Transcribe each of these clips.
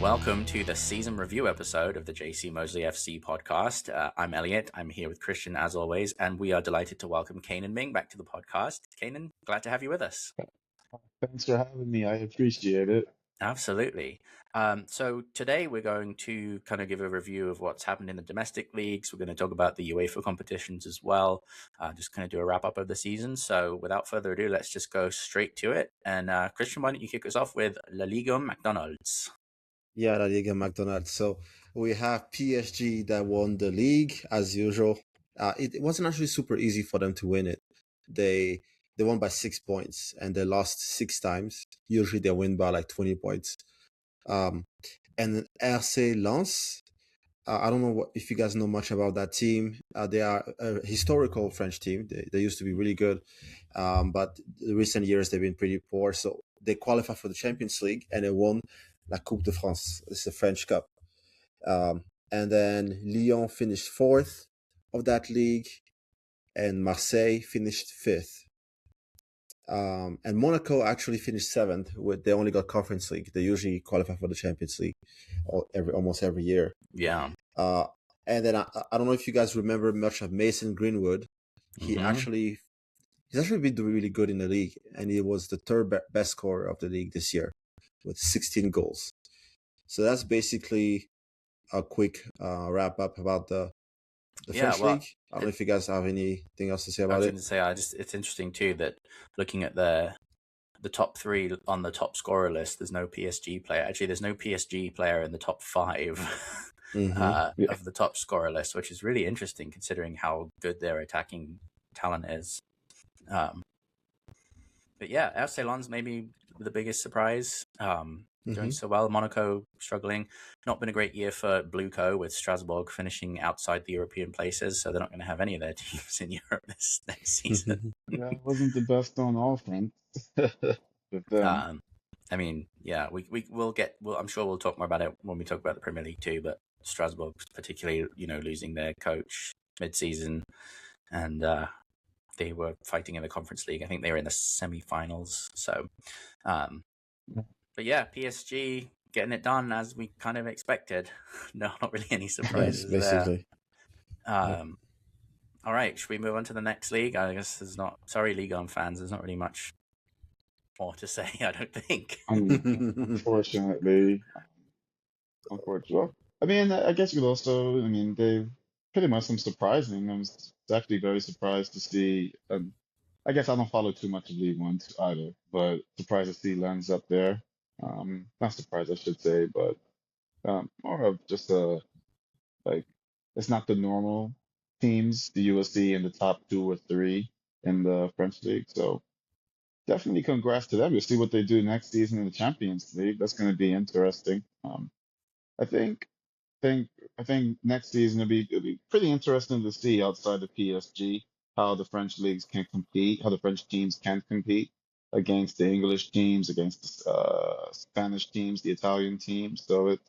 Welcome to the season review episode of the JCMoseley FC podcast. I'm Elliot. I'm here with Christian as always, and we are delighted to welcome Cainan Ming back to the podcast. Cainan, glad to have you with us. Thanks for having me. I appreciate it. Absolutely. So today we're going to kind of give a review of what's happened in the domestic leagues. We're going to talk about the UEFA competitions as well, just kind of do a wrap up of the season. So without further ado, let's just go straight to it. And Christian, why don't you kick us off with La Liga McDonald's? Yeah, La Liga McDonald's. So we have PSG that won the league as usual. It wasn't actually super easy for them to win it. They won by 6 points and they lost 6 times. Usually they win by like 20 points. And then RC Lens. I don't know if you guys know much about that team. They are a historical French team. They used to be really good, but the recent years they've been pretty poor. So they qualified for the Champions League and they won La Coupe de France. It's the French Cup. And then Lyon finished 4th of that league, and Marseille finished 5th. And Monaco actually finished 7th. They only got Conference League. They usually qualify for the Champions League almost every year. Yeah. And then I don't know if you guys remember much of Mason Greenwood. He's actually been doing really good in the league, and he was the third best scorer of the league this year with 16 goals. So that's basically a quick wrap up about the French league. I don't know if you guys have anything else to say about it. I was going to say, it's interesting too that looking at the top 3 on the top scorer list, there's no PSG player. Actually, there's no PSG player in the top 5 of the top scorer list, which is really interesting considering how good their attacking talent is. But yeah, RC Lens maybe the biggest surprise. Doing so well. Monaco struggling. Not been a great year for Blueco, with Strasbourg finishing outside the European places, so they're not going to have any of their teams in Europe this next season. Yeah, it wasn't the best on offense. But then, I mean, yeah, we'll get. Well, I'm sure we'll talk more about it when we talk about the Premier League too. But Strasbourg, particularly, losing their coach mid-season, and they were fighting in the Conference League. I think they were in the semi-finals. So, but yeah, PSG getting it done as we kind of expected. No, not really any surprises basically. there. All right, should we move on to the next league? I guess there's not. Sorry, Ligue 1 fans, there's not really much more to say, I don't think. unfortunately. I mean, I guess you could also, they pretty much some surprising. I was actually very surprised to see, I guess I don't follow too much of League One either, but surprised to see Lens up there. Not surprised, I should say, but more of just it's not the normal teams that you will see in the top 2 or 3 in the French league. So definitely congrats to them. We'll see what they do next season in the Champions League. That's going to be interesting. I think next season it'll be pretty interesting to see outside of PSG how the French leagues can compete, how the French teams can compete against the English teams, against the Spanish teams, the Italian teams. So it's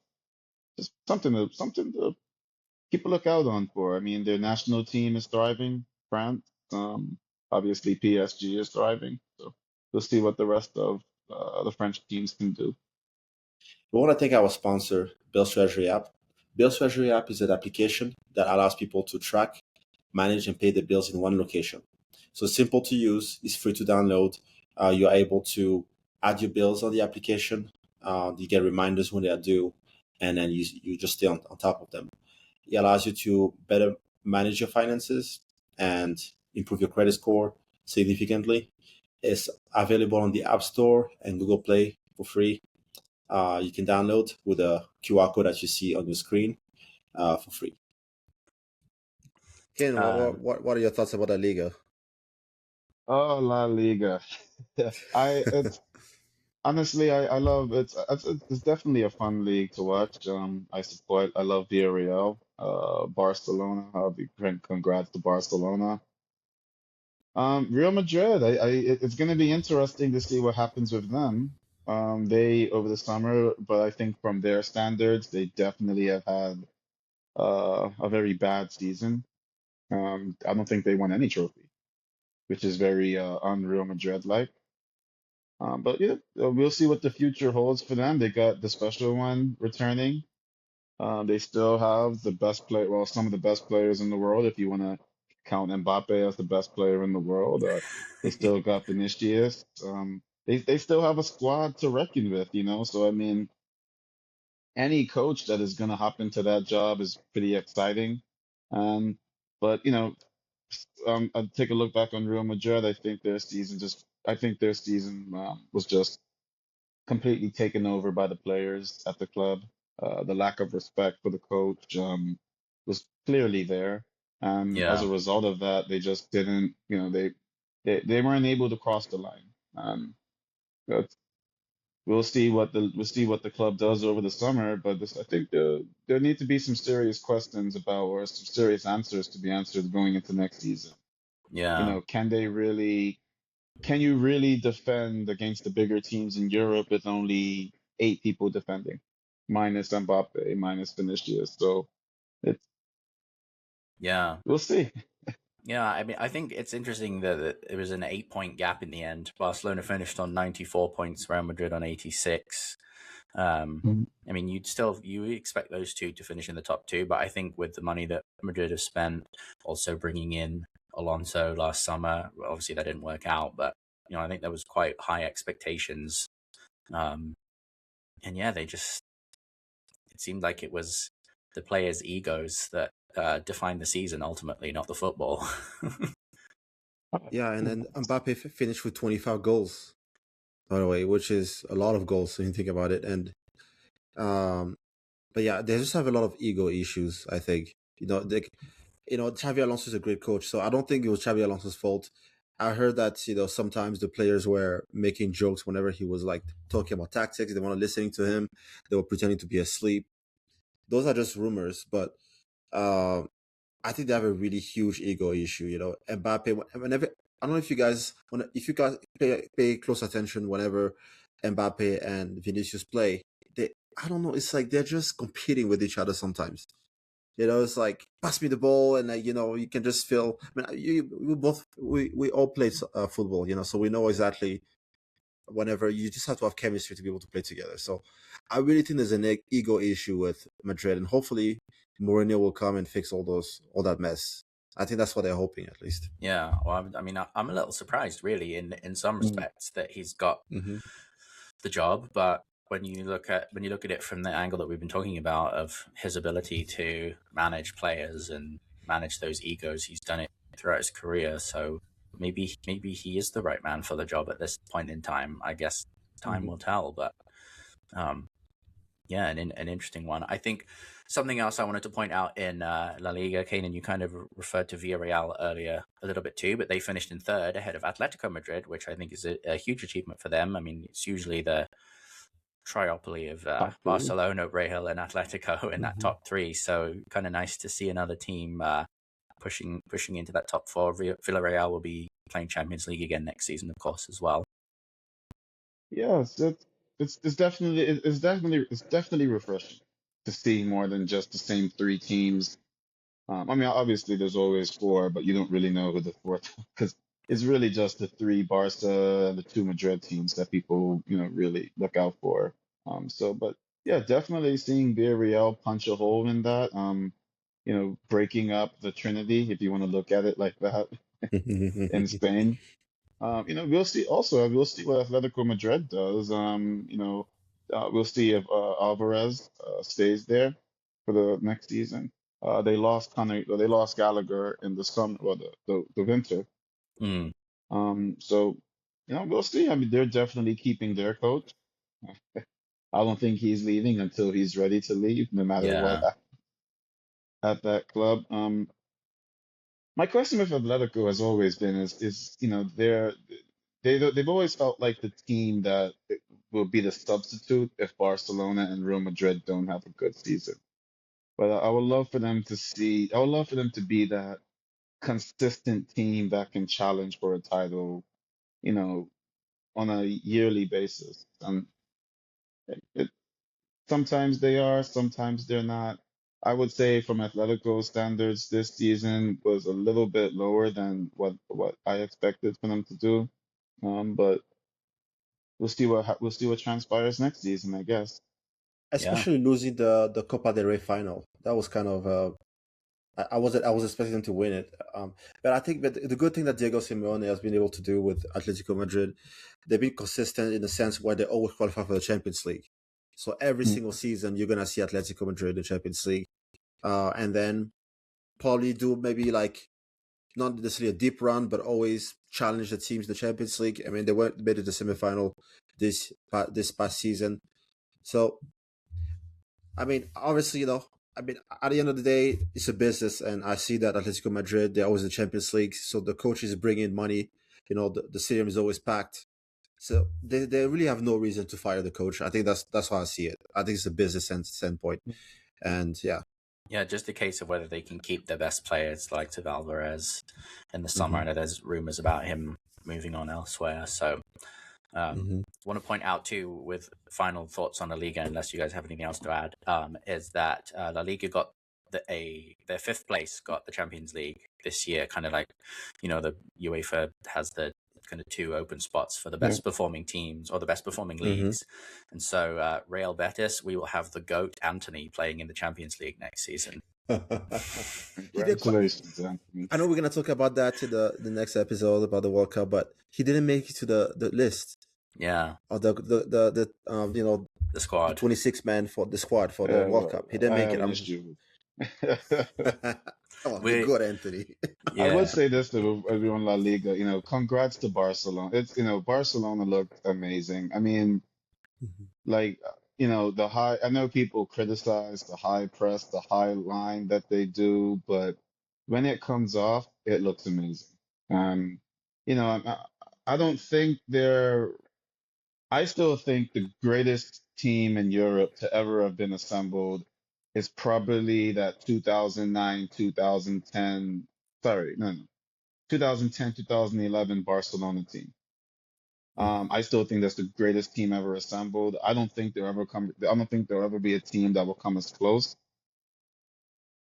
just something to keep a lookout on for. I mean, their national team is thriving, France. Obviously PSG is thriving. So we'll see what the rest of the French teams can do. We want to thank our sponsor, Bill's Treasury app. Bill's Treasury app is an application that allows people to track, manage, and pay the bills in one location. So it's simple to use. It's free to download. You're able to add your bills on the application. You get reminders when they are due, and then you just stay on top of them. It allows you to better manage your finances and improve your credit score significantly. It's available on the App Store and Google Play for free. You can download with a QR code that you see on your screen for free. Ken, what are your thoughts about La Liga? Oh, La Liga. Honestly, I love it. It's definitely a fun league to watch. I love Villarreal, Barcelona. Congrats to Barcelona. Real Madrid. It's going to be interesting to see what happens with them. They over the summer, but I think from their standards, they definitely have had a very bad season. I don't think they won any trophy, which is very un-Real Madrid-like. But yeah, we'll see what the future holds for them. They got the special one returning. They still have the best player, well, some of the best players in the world. If you want to count Mbappe as the best player in the world, they still got Vinicius. They still have a squad to reckon with, you know. So I mean, any coach that is going to hop into that job is pretty exciting. Um, but you know, I'd take a look back on Real Madrid. I think their season was just completely taken over by the players at the club. The lack of respect for the coach was clearly there, and as Yeah, a result of that, they just didn't, you know, they weren't able to cross the line. But we'll see what the club does over the summer. But I think there need to be some serious questions about, or some serious answers to be answered going into next season. You yeah, know, can you really defend against the bigger teams in Europe with only 8 people defending, minus Mbappe, minus Vinicius? So it's yeah. we'll see. Yeah, I mean, I think it's interesting that it was an 8 point gap in the end. Barcelona finished on 94 points, Real Madrid on 86. Mhm. I mean, you expect those two to finish in the top two, but I think with the money that Madrid have spent, also bringing in Alonso last summer, well, obviously that didn't work out, but you know, I think there was quite high expectations. Um, and yeah, it seemed like it was the players' egos that defined the season ultimately, not the football. Yeah, and then Mbappe finished with 25 goals, by the way, which is a lot of goals when you think about it. And um, but yeah, they just have a lot of ego issues. I think Xavi Alonso is a great coach, so I don't think it was Xavi Alonso's fault. I heard that sometimes the players were making jokes whenever he was like talking about tactics. They weren't listening to him. They were pretending to be asleep. Those are just rumors, but um, I think they have a really huge ego issue. Mbappe. Whenever I don't know if you guys pay close attention whenever Mbappe and Vinicius play, they I don't know. It's like they're just competing with each other sometimes. It's like pass me the ball, and you can just feel. I mean, we all play football, so we know exactly. Whenever you just have to have chemistry to be able to play together. So I really think there's an ego issue with Madrid, and hopefully Mourinho will come and fix all that mess. I think that's what they're hoping, at least. Yeah, well, I mean, I'm a little surprised, really, in some Mm. respects, that he's got Mm-hmm. the job. But when you look at it from the angle that we've been talking about of his ability to manage players and manage those egos, he's done it throughout his career. So maybe he is the right man for the job at this point in time. I guess time Mm-hmm. will tell. But um, yeah, an interesting one. I think something else I wanted to point out in La Liga, Cainan, you kind of referred to Villarreal earlier a little bit too, but they finished in third ahead of Atletico Madrid, which I think is a huge achievement for them. I mean, it's usually the triopoly of Top three. Barcelona, Real, and Atletico in that Mm-hmm. top three. So kind of nice to see another team pushing into that top four. Villarreal will be playing Champions League again next season, of course, as well. Yes, it's definitely refreshing to see more than just the same 3 teams. I mean, obviously there's always four, but you don't really know who the fourth because it's really just the three Barca and the 2 Madrid teams that people, really look out for. But yeah, definitely seeing Villarreal punch a hole in that. Breaking up the Trinity, if you want to look at it like that, in Spain. We'll see. Also, we'll see what Atletico Madrid does. We'll see if Alvarez stays there for the next season. They lost Gallagher in the summer, well, the winter. Mm, So we'll see. I mean, they're definitely keeping their coach. I don't think he's leaving until he's ready to leave, no matter what yeah, at that club. My question with Atletico has always been is they've always felt like the team that will be the substitute if Barcelona and Real Madrid don't have a good season. But I would love for them to be that consistent team that can challenge for a title, you know, on a yearly basis. It, Sometimes they are, sometimes they're not. I would say from Atletico standards, this season was a little bit lower than what I expected for them to do. But we'll see what transpires next season, I guess. Especially losing the Copa del Rey final. That was kind of I was expecting them to win it. But I think that the good thing that Diego Simeone has been able to do with Atletico Madrid, they've been consistent in the sense where they always qualify for the Champions League. So every Mm. single season you're gonna see Atletico Madrid in the Champions League, and then probably do maybe like not necessarily a deep run, but always challenge the teams in the Champions League. I mean, they made it to the semifinal this past season. So I mean, obviously, I mean, at the end of the day, it's a business, and I see that Atletico Madrid, they're always in the Champions League, so the coaches bring in money. The stadium is always packed, so they really have no reason to fire the coach. I think that's how I see it. I think it's a business standpoint, and yeah. Yeah, just a case of whether they can keep their best players like to Alvarez in the summer. I know there's rumors about him moving on elsewhere. So want to point out too, with final thoughts on La Liga, unless you guys have anything else to add, is that La Liga got their fifth place, got the Champions League this year. Kind of like, the UEFA has the kind of two open spots for the best performing teams or the best performing leagues. And so Real Betis, we will have the GOAT Anthony playing in the Champions League next season. Congratulations, Anthony. I know we're gonna talk about that in the next episode about the World Cup, but he didn't make it to the list. Yeah. Or the squad, the 26 man for the squad for the World Cup. He didn't make it. Oh, good, Anthony. Yeah. I would say this to everyone La Liga, congrats to Barcelona. It's Barcelona looked amazing. I mean, like, I know people criticize the high press, the high line that they do, but when it comes off, it looks amazing. I don't think I still think the greatest team in Europe to ever have been assembled is probably that 2009, 2010, 2010, 2011 Barcelona team. I still think that's the greatest team ever assembled. I don't think there'll ever be a team that will come as close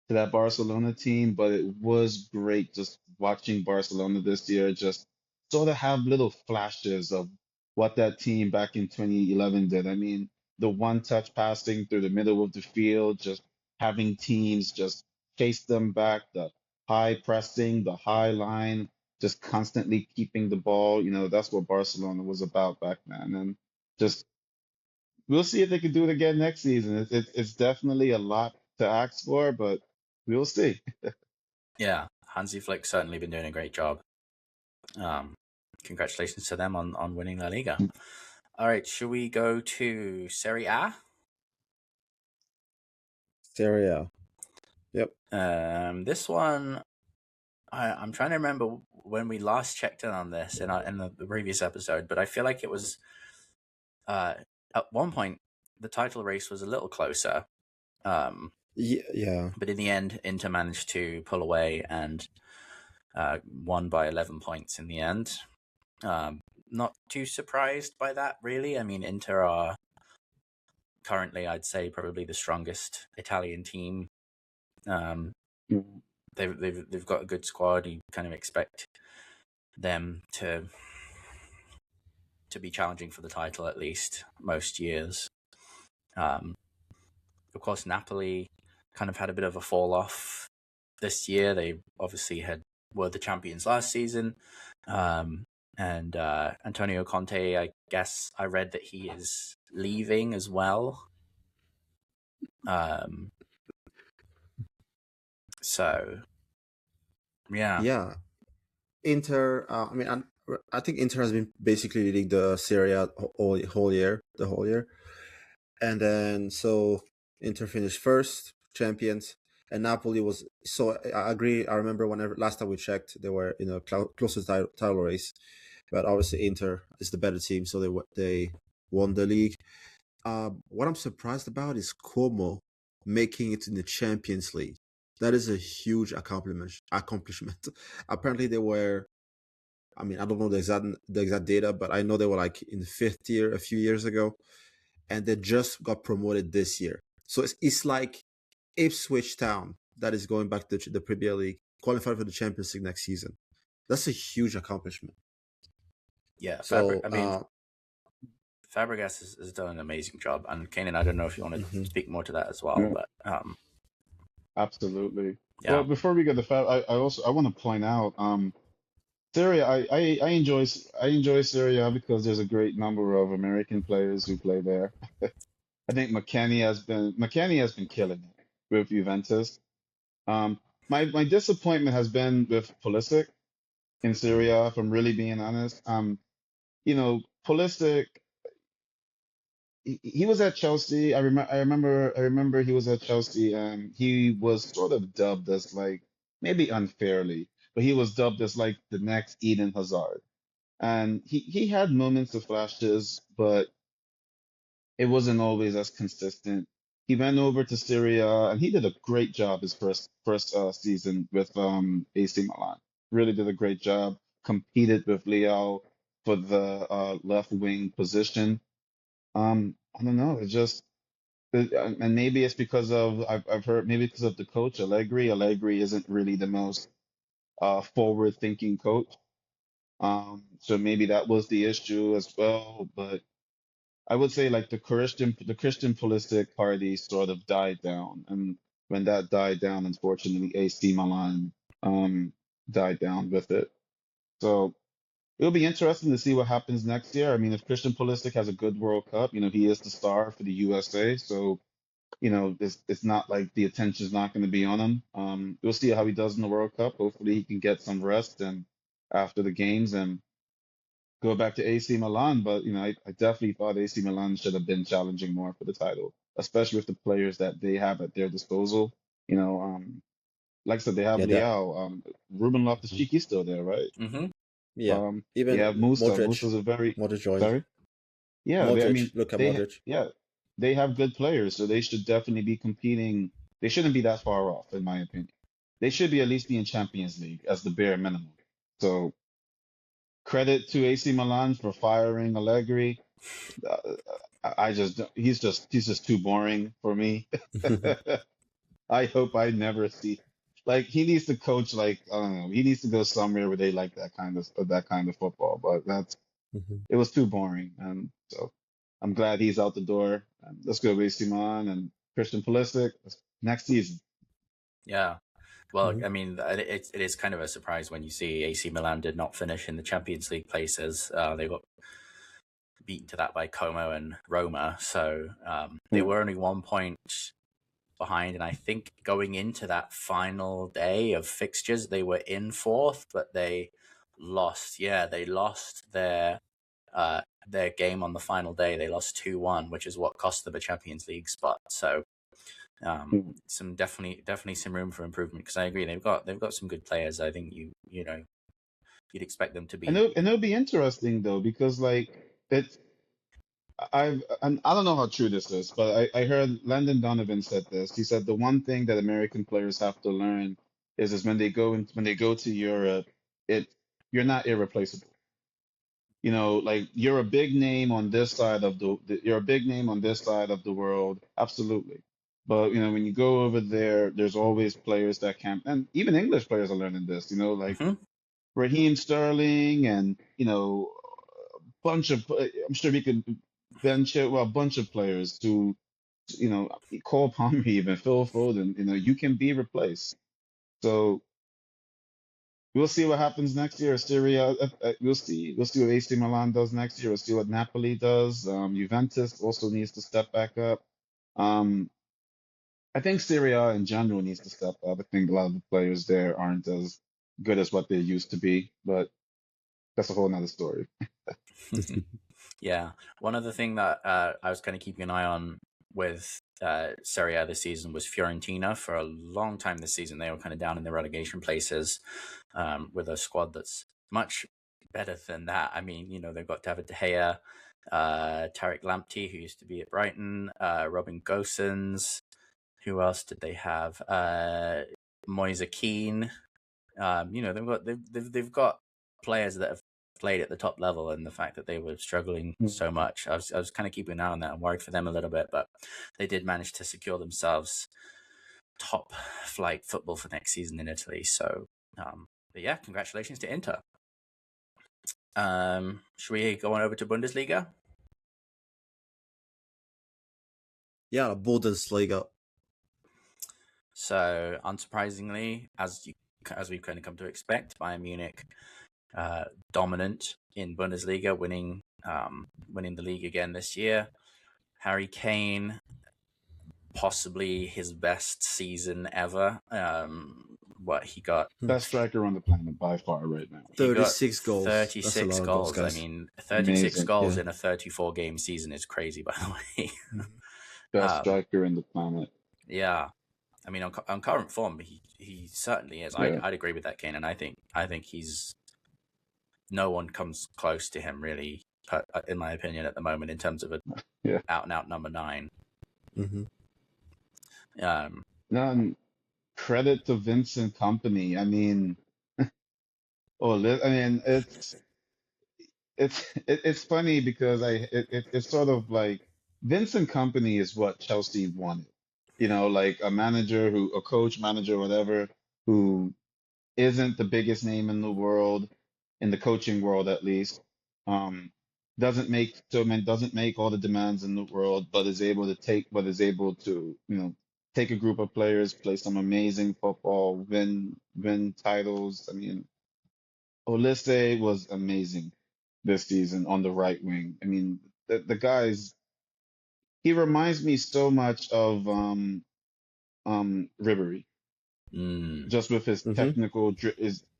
to that Barcelona team, but it was great just watching Barcelona this year just sort of have little flashes of what that team back in 2011 did. I mean, the one-touch passing through the middle of the field, just having teams just chase them back, the high pressing, the high line, just constantly keeping the ball. That's what Barcelona was about back then. And just we'll see if they can do it again next season. It's definitely a lot to ask for, but we'll see. Yeah, Hansi Flick's certainly been doing a great job. Congratulations to them on winning La Liga. All right, should we go to Serie A? Serie A. Yep. This one, I'm trying to remember when we last checked in on this in the previous episode, but I feel like it was at one point the title race was a little closer. Yeah. But in the end, Inter managed to pull away and won by 11 points in the end. Not too surprised by that, really. I mean, Inter are currently, I'd say, probably the strongest Italian team. They've got a good squad. You kind of expect them to be challenging for the title at least most years. Of course, Napoli kind of had a bit of a fall off this year. They obviously were the champions last season. And Antonio Conte, I guess I read that he is leaving as well. So, yeah. Yeah. Inter, I think Inter has been basically leading the Serie A the whole year. And then, so Inter finished first, champions, and Napoli was, so I agree. I remember last time we checked, they were in a closest title race, but obviously Inter is the better team, so they won the league. What I'm surprised about is Como making it in the Champions League. That is a huge accomplishment. Apparently they were, I mean, I don't know the exact data, but I know they were like in the fifth year a few years ago, and they just got promoted this year. So it's like Ipswich Town that is going back to the Premier League, qualified for the Champions League next season. That's a huge accomplishment. Yeah. So, I mean, Fabregas has done an amazing job, and Cainan, I don't know if you want to speak more to that as well, Yeah, but absolutely. Well, yeah, before we get the Fab, I want to point out Serie A, I enjoy Serie A because there's a great number of American players who play there. I think McKennie has been killing it with Juventus. Um, my disappointment has been with Pulisic in Syria, if I'm really being honest. Pulisic, he was at Chelsea. I remember he was at Chelsea, and he was sort of dubbed as like maybe unfairly, but he was dubbed as like the next Eden Hazard. And he had moments of flashes, but it wasn't always as consistent. He went over to Syria and he did a great job his first season with AC Milan. Really did a great job. Competed with Leo for the left wing position. I don't know. And maybe it's because of I've heard maybe because of the coach Allegri. Allegri isn't really the most forward thinking coach. So maybe that was the issue as well. But I would say like the Christian Pulisic party sort of died down, and when that died down, unfortunately, AC Milan died down with it. So it'll be interesting to see what happens next year. I mean, if Christian Pulisic has a good World Cup, he is the star for the USA. So it's not like the attention's not going to be on him. We'll see how he does in the World Cup. Hopefully, he can get some rest and after the games and go back to AC Milan, but I definitely thought AC Milan should have been challenging more for the title, especially with the players that they have at their disposal. You know, like I said, they have Yeah, that. Leao, Ruben Loftus-Cheek still there, right? mm-hmm. Yeah, They even have Musa. Modric. Musa's a very Modric joined. sorry. Yeah, I Modric, mean, look at Modric. yeah, they have good players, so they should definitely be competing. They shouldn't be that far off, in my opinion. They should be at least be in Champions League as the bare minimum. So credit to AC Milan for firing Allegri. Uh, I just he's just too boring for me. I hope I never see like he needs to coach like I don't know he needs to go somewhere where they like that kind of football. But it was too boring, and so I'm glad he's out the door. Let's go with Simon and Christian Pulisic next season. Yeah. Well, I mean, it is kind of a surprise when you see AC Milan did not finish in the Champions League places. They got beaten to that by Como and Roma, so they Yeah. were only 1 point behind. And I think going into that final day of fixtures, they were in fourth, but they lost. Yeah, they lost their game on the final day. They lost 2-1, which is what cost them a Champions League spot. So some definitely some room for improvement, because I agree they've got some good players. I think you'd expect them to And be. it'll be interesting though because like it's and I don't know how true this is, but I heard Landon Donovan said this. He said the one thing that American players have to learn is when they go to Europe, it you're not irreplaceable. Like you're a big name on this side of you're a big name on this side of the world, absolutely. But when you go over there, there's always players that can, and even English players are learning this. Like Mhm. Raheem Sterling, and bunch of I'm sure we could bench it, well, a bunch of players to Cole Palmer, even Phil Foden. You can be replaced. So we'll see what happens next year. Syria, we'll see. We'll see what AC Milan does next year. We'll see what Napoli does. Juventus also needs to step back up. Um, I think Syria in general needs to step up. I think a lot of the players there aren't as good as what they used to be, but that's a whole nother story. Yeah, one other thing that I was kind of keeping an eye on with Serie A this season was Fiorentina. For a long time this season, they were kind of down in the relegation places, with a squad that's much better than that. I mean, they've got David De Gea, Tariq Lamptey, who used to be at Brighton, Robin Gosens. Who else did they have? Moise Keane. They've got players that have played at the top level, and the fact that they were struggling so much, I was kind of keeping an eye on that. I'm worried for them a little bit, but they did manage to secure themselves top flight football for next season in Italy. So, but yeah, congratulations to Inter. Should we go on over to Bundesliga? Yeah, Bundesliga. So, unsurprisingly, as we've kind of come to expect, Bayern Munich dominant in Bundesliga, winning the league again this year. Harry Kane, possibly his best season ever. He got Best striker on the planet by far right now. he got 36 goals. That's a 36 lot of goals, goals. I guys. mean, 36 Amazing. goals Yeah. in a 34 game season is crazy, by the way. Best striker in the planet. Yeah. I mean, on current form, he certainly is. Yeah. I'd agree with that, Kane, and I think he's no one comes close to him really, in my opinion, at the moment in terms of a out and out number 9. None credit to Vincent Company. I mean, it's funny because it's sort of like Vincent Company is what Chelsea wanted. You know, like a coach, manager, whatever, who isn't the biggest name in the world, in the coaching world at least. Um, doesn't make all the demands in the world, but is able to take a group of players, play some amazing football, win titles. I mean, Olise was amazing this season on the right wing. I mean, the guy's he reminds me so much of Ribery, just with his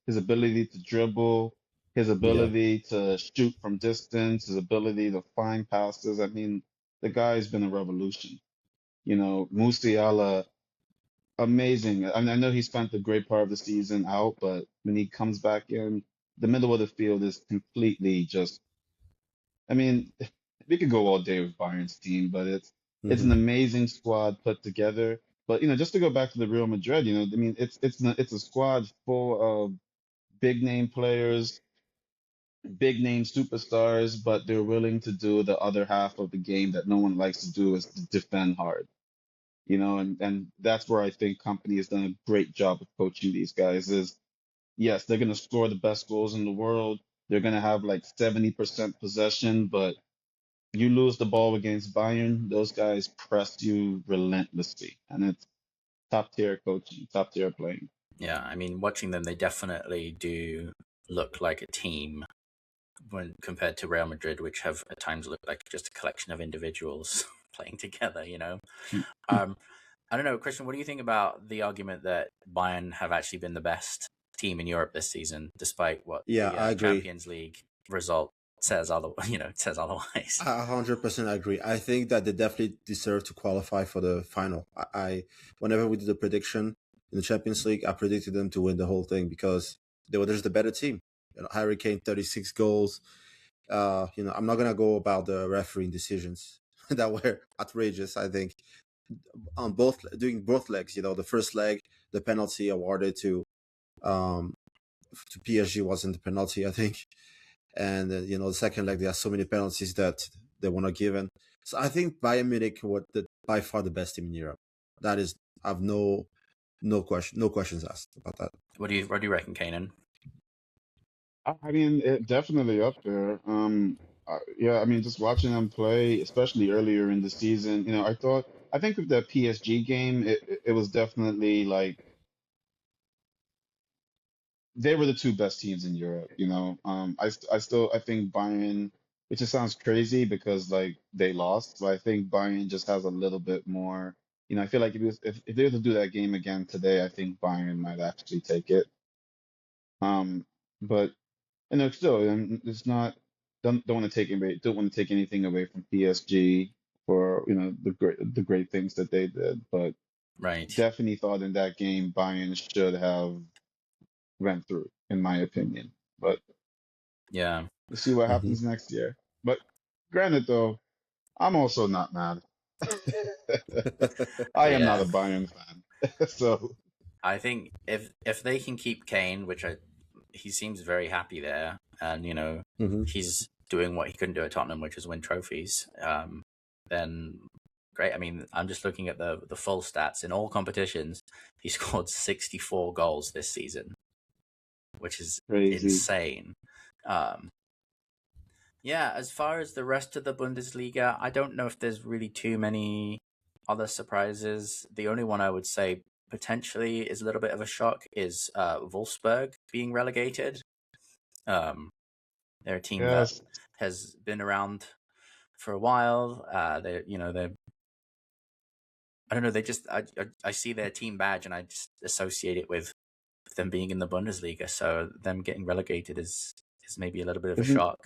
his ability to dribble, his ability to shoot from distance, his ability to find passes. I mean, the guy's been a revolution. You know, Musiala, amazing. I mean, I know he spent a great part of the season out, but when he comes back in, the middle of the field is completely just. I mean, we could go all day with Bayern's team, but it's an amazing squad put together. But just to go back to the Real Madrid, I mean, it's a squad full of big name players, big name superstars, but they're willing to do the other half of the game that no one likes to do is to defend hard. And that's where I think Company has done a great job of coaching these guys is yes, they're gonna score the best goals in the world. They're gonna have like 70% possession, but you lose the ball against Bayern, those guys press you relentlessly. And it's top tier coaching, top tier playing. Yeah, I mean, watching them, they definitely do look like a team when compared to Real Madrid, which have at times looked like just a collection of individuals playing together, I don't know, Christian, what do you think about the argument that Bayern have actually been the best team in Europe this season, despite what I agree. Champions League result says otherwise? Says otherwise. 100% agree. I think that they definitely deserve to qualify for the final. Whenever we did the prediction in the Champions League, I predicted them to win the whole thing because they were just the better team. Harry Kane, 36 goals. I'm not gonna go about the refereeing decisions that were outrageous. I think doing both legs. The first leg, the penalty awarded to PSG wasn't the penalty, I think, and the second leg there are so many penalties that they were not given. So I think Bayern Munich were by far the best team in Europe. That is, I've no questions asked about that. What do you reckon, Cainan? I mean, definitely up there. Yeah, I mean, just watching them play, especially earlier in the season, I think with that PSG game, it was definitely like they were the two best teams in Europe. I think Bayern, which just sounds crazy because like they lost, but I think Bayern just has a little bit more. I feel like if they were to do that game again today, I think Bayern might actually take it. But still, it's not don't want to take anything away from PSG for the great things that they did, but Right. definitely thought in that game Bayern should have went through, in my opinion. But yeah, we'll see what happens next year. But granted, though, I'm also not mad. I am not a Bayern fan, so I think if they can keep Kane, which he seems very happy there, and he's doing what he couldn't do at Tottenham, which is win trophies. Then great. I mean, I'm just looking at the full stats in all competitions. He scored 64 goals this season, which is crazy. insane. Yeah, as far as the rest of the Bundesliga, I don't know if there's really too many other surprises, the only one I would say potentially is a little bit of a shock is Wolfsburg being relegated. They're a team that Yes. has been around for a while. They're I don't know. They just I see their team badge and I just associate it with them being in the Bundesliga. So them getting relegated is maybe a little bit of a Isn't shock.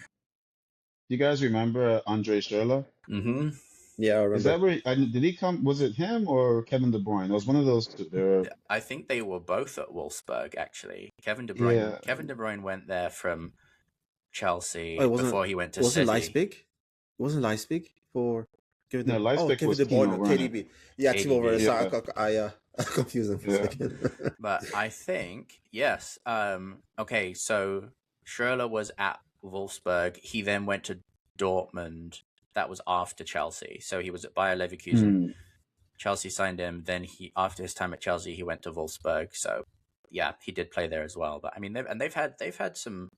you guys remember Andre Schürrle? Mm-hmm. Yeah, I Is remember. that where did he come? Was it him or Kevin De Bruyne? It was one of those two. They're I think they were both at Wolfsburg actually. Kevin De Bruyne. yeah. Kevin De Bruyne went there from Chelsea Oh, it before he went to wasn't City. Leipzig? It wasn't Leipzig for Kevin No, De Leipzig Kevin was De Timo Bruyne, Werner. KDB. Yeah, Timo Werner. KDB. So I confused them for a Yeah. second. But I think yes. Okay, so Schürrle was at Wolfsburg. He then went to Dortmund. That was after Chelsea. So he was at Bayer Leverkusen. Chelsea signed him. Then after his time at Chelsea, he went to Wolfsburg. So yeah, he did play there as well. But I mean, they've had some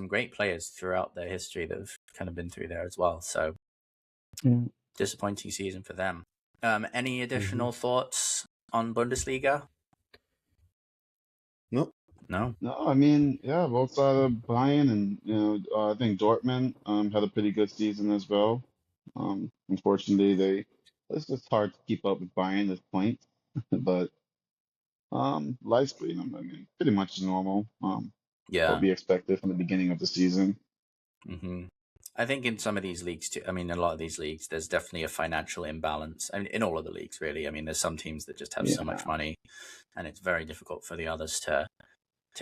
great players throughout their history that have kind of been through there as well. So disappointing season for them. Any additional thoughts on Bundesliga? No. No, I mean, yeah, both sides of Bayern and I think Dortmund had a pretty good season as well. Unfortunately, it's just hard to keep up with Bayern at points, but Leipzig, I mean, pretty much normal. Yeah. What we expected from the beginning of the season. Mm-hmm. I think in some of these leagues too, I mean, in a lot of these leagues, there's definitely a financial imbalance. I mean, in all of the leagues, really. I mean, there's some teams that just have so much money, and it's very difficult for the others to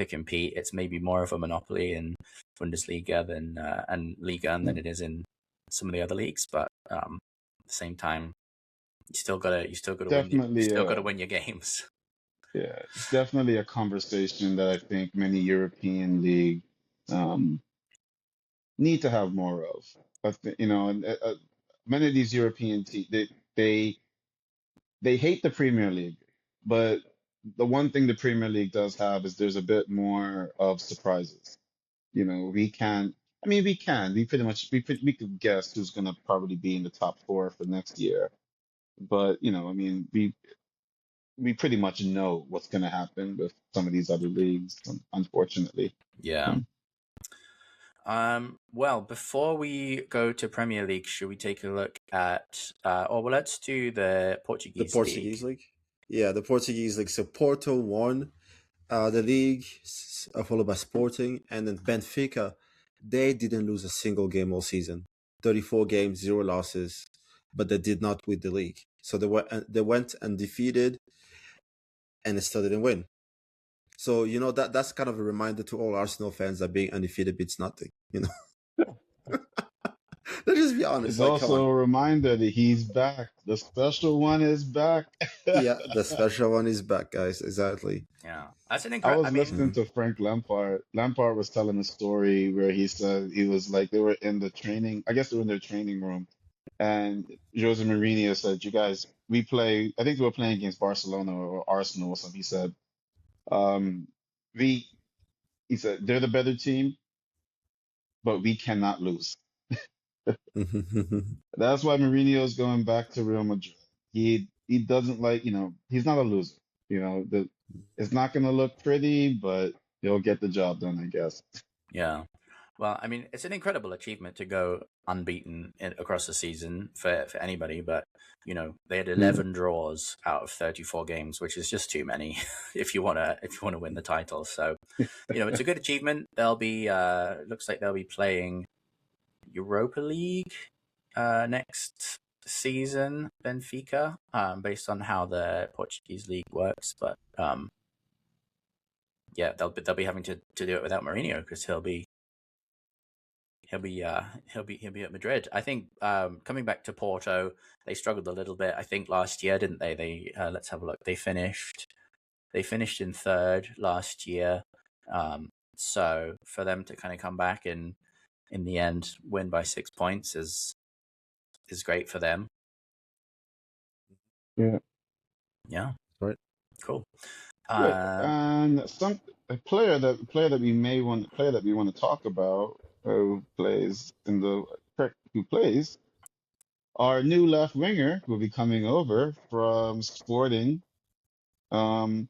compete. It's maybe more of a monopoly in Bundesliga than and Liga than it is in some of the other leagues. But at the same time, you still gotta win your games. Yeah, it's definitely a conversation that I think many European leagues need to have more of. Many of these European teams they hate the Premier League, but the one thing the Premier League does have is there's a bit more of surprises. We can. I mean, we can. We could guess who's going to probably be in the top four for next year. But I mean, we pretty much know what's going to happen with some of these other leagues, unfortunately. Yeah. Well, before we go to Premier League, should we take a look at let's do the Portuguese League. Yeah, the Portuguese League. So Porto won the league, followed by Sporting, and then Benfica. They didn't lose a single game all season. 34 games, 0 losses, but they did not win the league. So they went undefeated, and they still didn't win. So that's kind of a reminder to all Arsenal fans that being undefeated beats nothing. Let's just be honest. It's also a reminder that he's back. The special one is back. Yeah, the special one is back, guys. Exactly. Yeah, that's an incredible. I was listening to Frank Lampard. Lampard was telling a story where he said he was like they were in the training. I guess they were in their training room, and Jose Mourinho said, "You guys, we play. I think they were playing against Barcelona or Arsenal or something." He said, "We," he said, "they're the better team, but we cannot lose." That's why Mourinho is going back to Real Madrid. He doesn't like, he's not a loser. It's not going to look pretty, but he'll get the job done, I guess. Yeah. Well, I mean, it's an incredible achievement to go unbeaten across the season for anybody, but they had 11 draws out of 34 games, which is just too many if you want to win the title. So, it's a good achievement. They'll be looks like they'll be playing Europa League next season, Benfica, based on how the Portuguese league works. But yeah, they'll be having to do it without Mourinho because he'll be at Madrid. I think coming back to Porto, they struggled a little bit. I think last year, didn't they? They let's have a look. They finished in third last year. So for them to kind of come back and in the end win by 6 points is great for them. Yeah. Right. Cool. And a player that we want to talk about who plays our new left winger will be coming over from Sporting, um,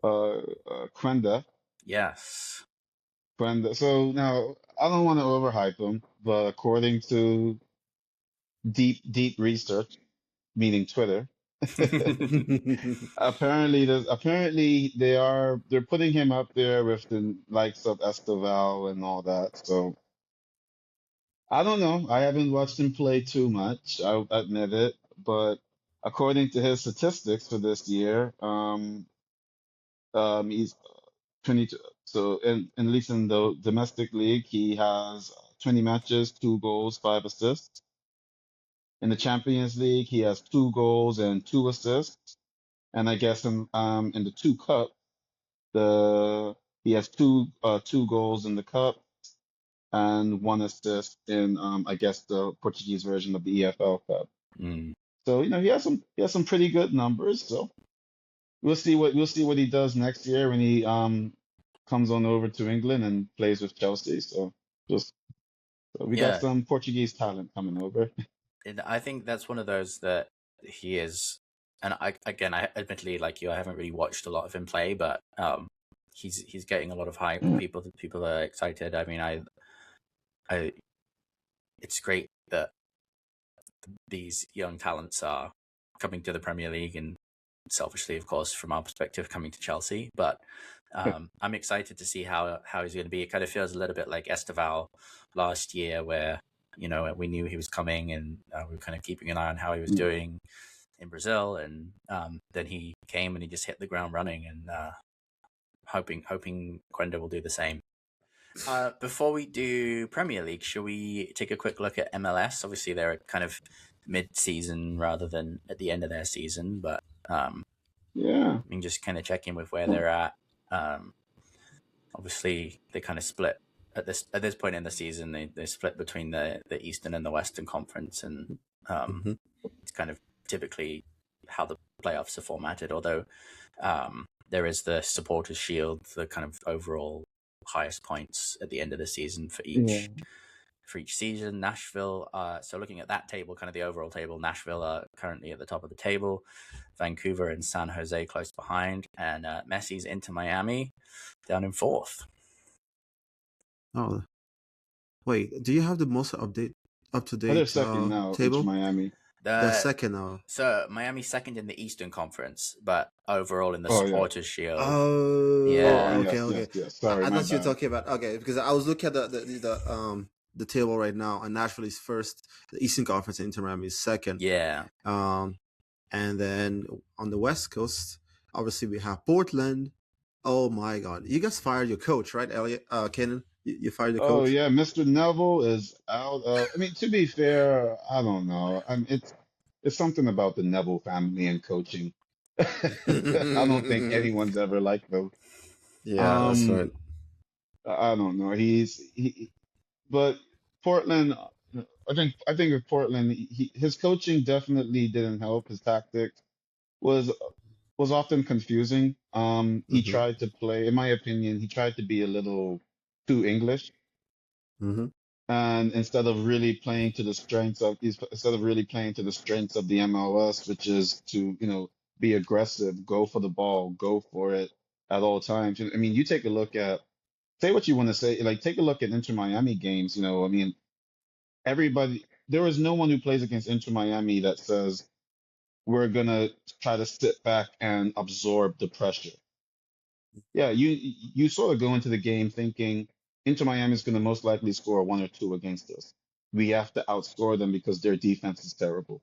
Quenda. Yes. Quenda. So now I don't want to overhype him, but according to deep research, meaning Twitter, apparently they're putting him up there with the likes of Esteval and all that. So I don't know. I haven't watched him play too much. I'll admit it, but according to his statistics for this year, he's 22. So in at least in the domestic league, he has 20 matches, 2 goals, 5 assists. In the Champions League, he has 2 goals and 2 assists. And I guess in the two cup, the he has 2 goals in the cup and 1 assist in I guess the Portuguese version of the EFL Cup. Mm. So he has some pretty good numbers. So we'll see what he does next year when he comes on over to England and plays with Chelsea. Just so we got Yeah, some Portuguese talent coming over. I think that's one of those that he is, and I admittedly, like you, I haven't really watched a lot of him play, but he's getting a lot of hype. People are excited. I mean, I it's great that these young talents are coming to the Premier League, and selfishly, of course, from our perspective, coming to Chelsea. But I'm excited to see how he's going to be. It kind of feels a little bit like Esteval last year, where we knew he was coming, and we were kind of keeping an eye on how he was doing in Brazil, and then he came and he just hit the ground running, and hoping Quenda will do the same. Before we do Premier League, shall we take a quick look at MLS? Obviously, they're kind of mid-season rather than at the end of their season, but Yeah. we can just kind of check in with where they're at. Obviously, they kind of split at this point in the season. They split between the Eastern and the Western Conference, and it's kind of typically how the playoffs are formatted. Although there is the Supporters' Shield, the kind of overall highest points at the end of the season for each season. Nashville, so looking at that table, kind of the overall table, Nashville are currently at the top of the table, Vancouver and San Jose close behind, and Messi's Inter Miami down in fourth. Oh, wait, do you have the most up-to-date They're second now, table? Inter Miami. They're second now. So Miami's second in the Eastern Conference, but overall in the Oh, yeah. Supporters' Shield. Oh, Yeah. okay. Yes. Sorry, I my thought you were bad. talking about because I was looking at the table right now, and Nashville is first, the Eastern Conference, and Inter Miami is second. Yeah. And then on the West Coast, obviously we have Portland. Oh my God, you guys fired your coach, right, Elliot? Cainan, you fired the coach. Oh yeah, Mr. Neville is out. I mean, to be fair, I don't know. It's something about the Neville family and coaching. I don't think anyone's ever liked them. Yeah, that's right. I don't know. But Portland. I think with Portland, his coaching definitely didn't help. His tactics was was often confusing. He tried to play, in my opinion, he tried to be a little too English. And instead of really playing to the strengths of the MLS, which is to, be aggressive, go for the ball, go for it at all times. I mean, you take a look at, say what you want to say, like take a look at Inter Miami games, I mean, there is no one who plays against Inter Miami that says we're gonna try to sit back and absorb the pressure. Yeah, you sort of go into the game thinking Inter Miami is going to most likely score 1 or 2 against us. We have to outscore them because their defense is terrible.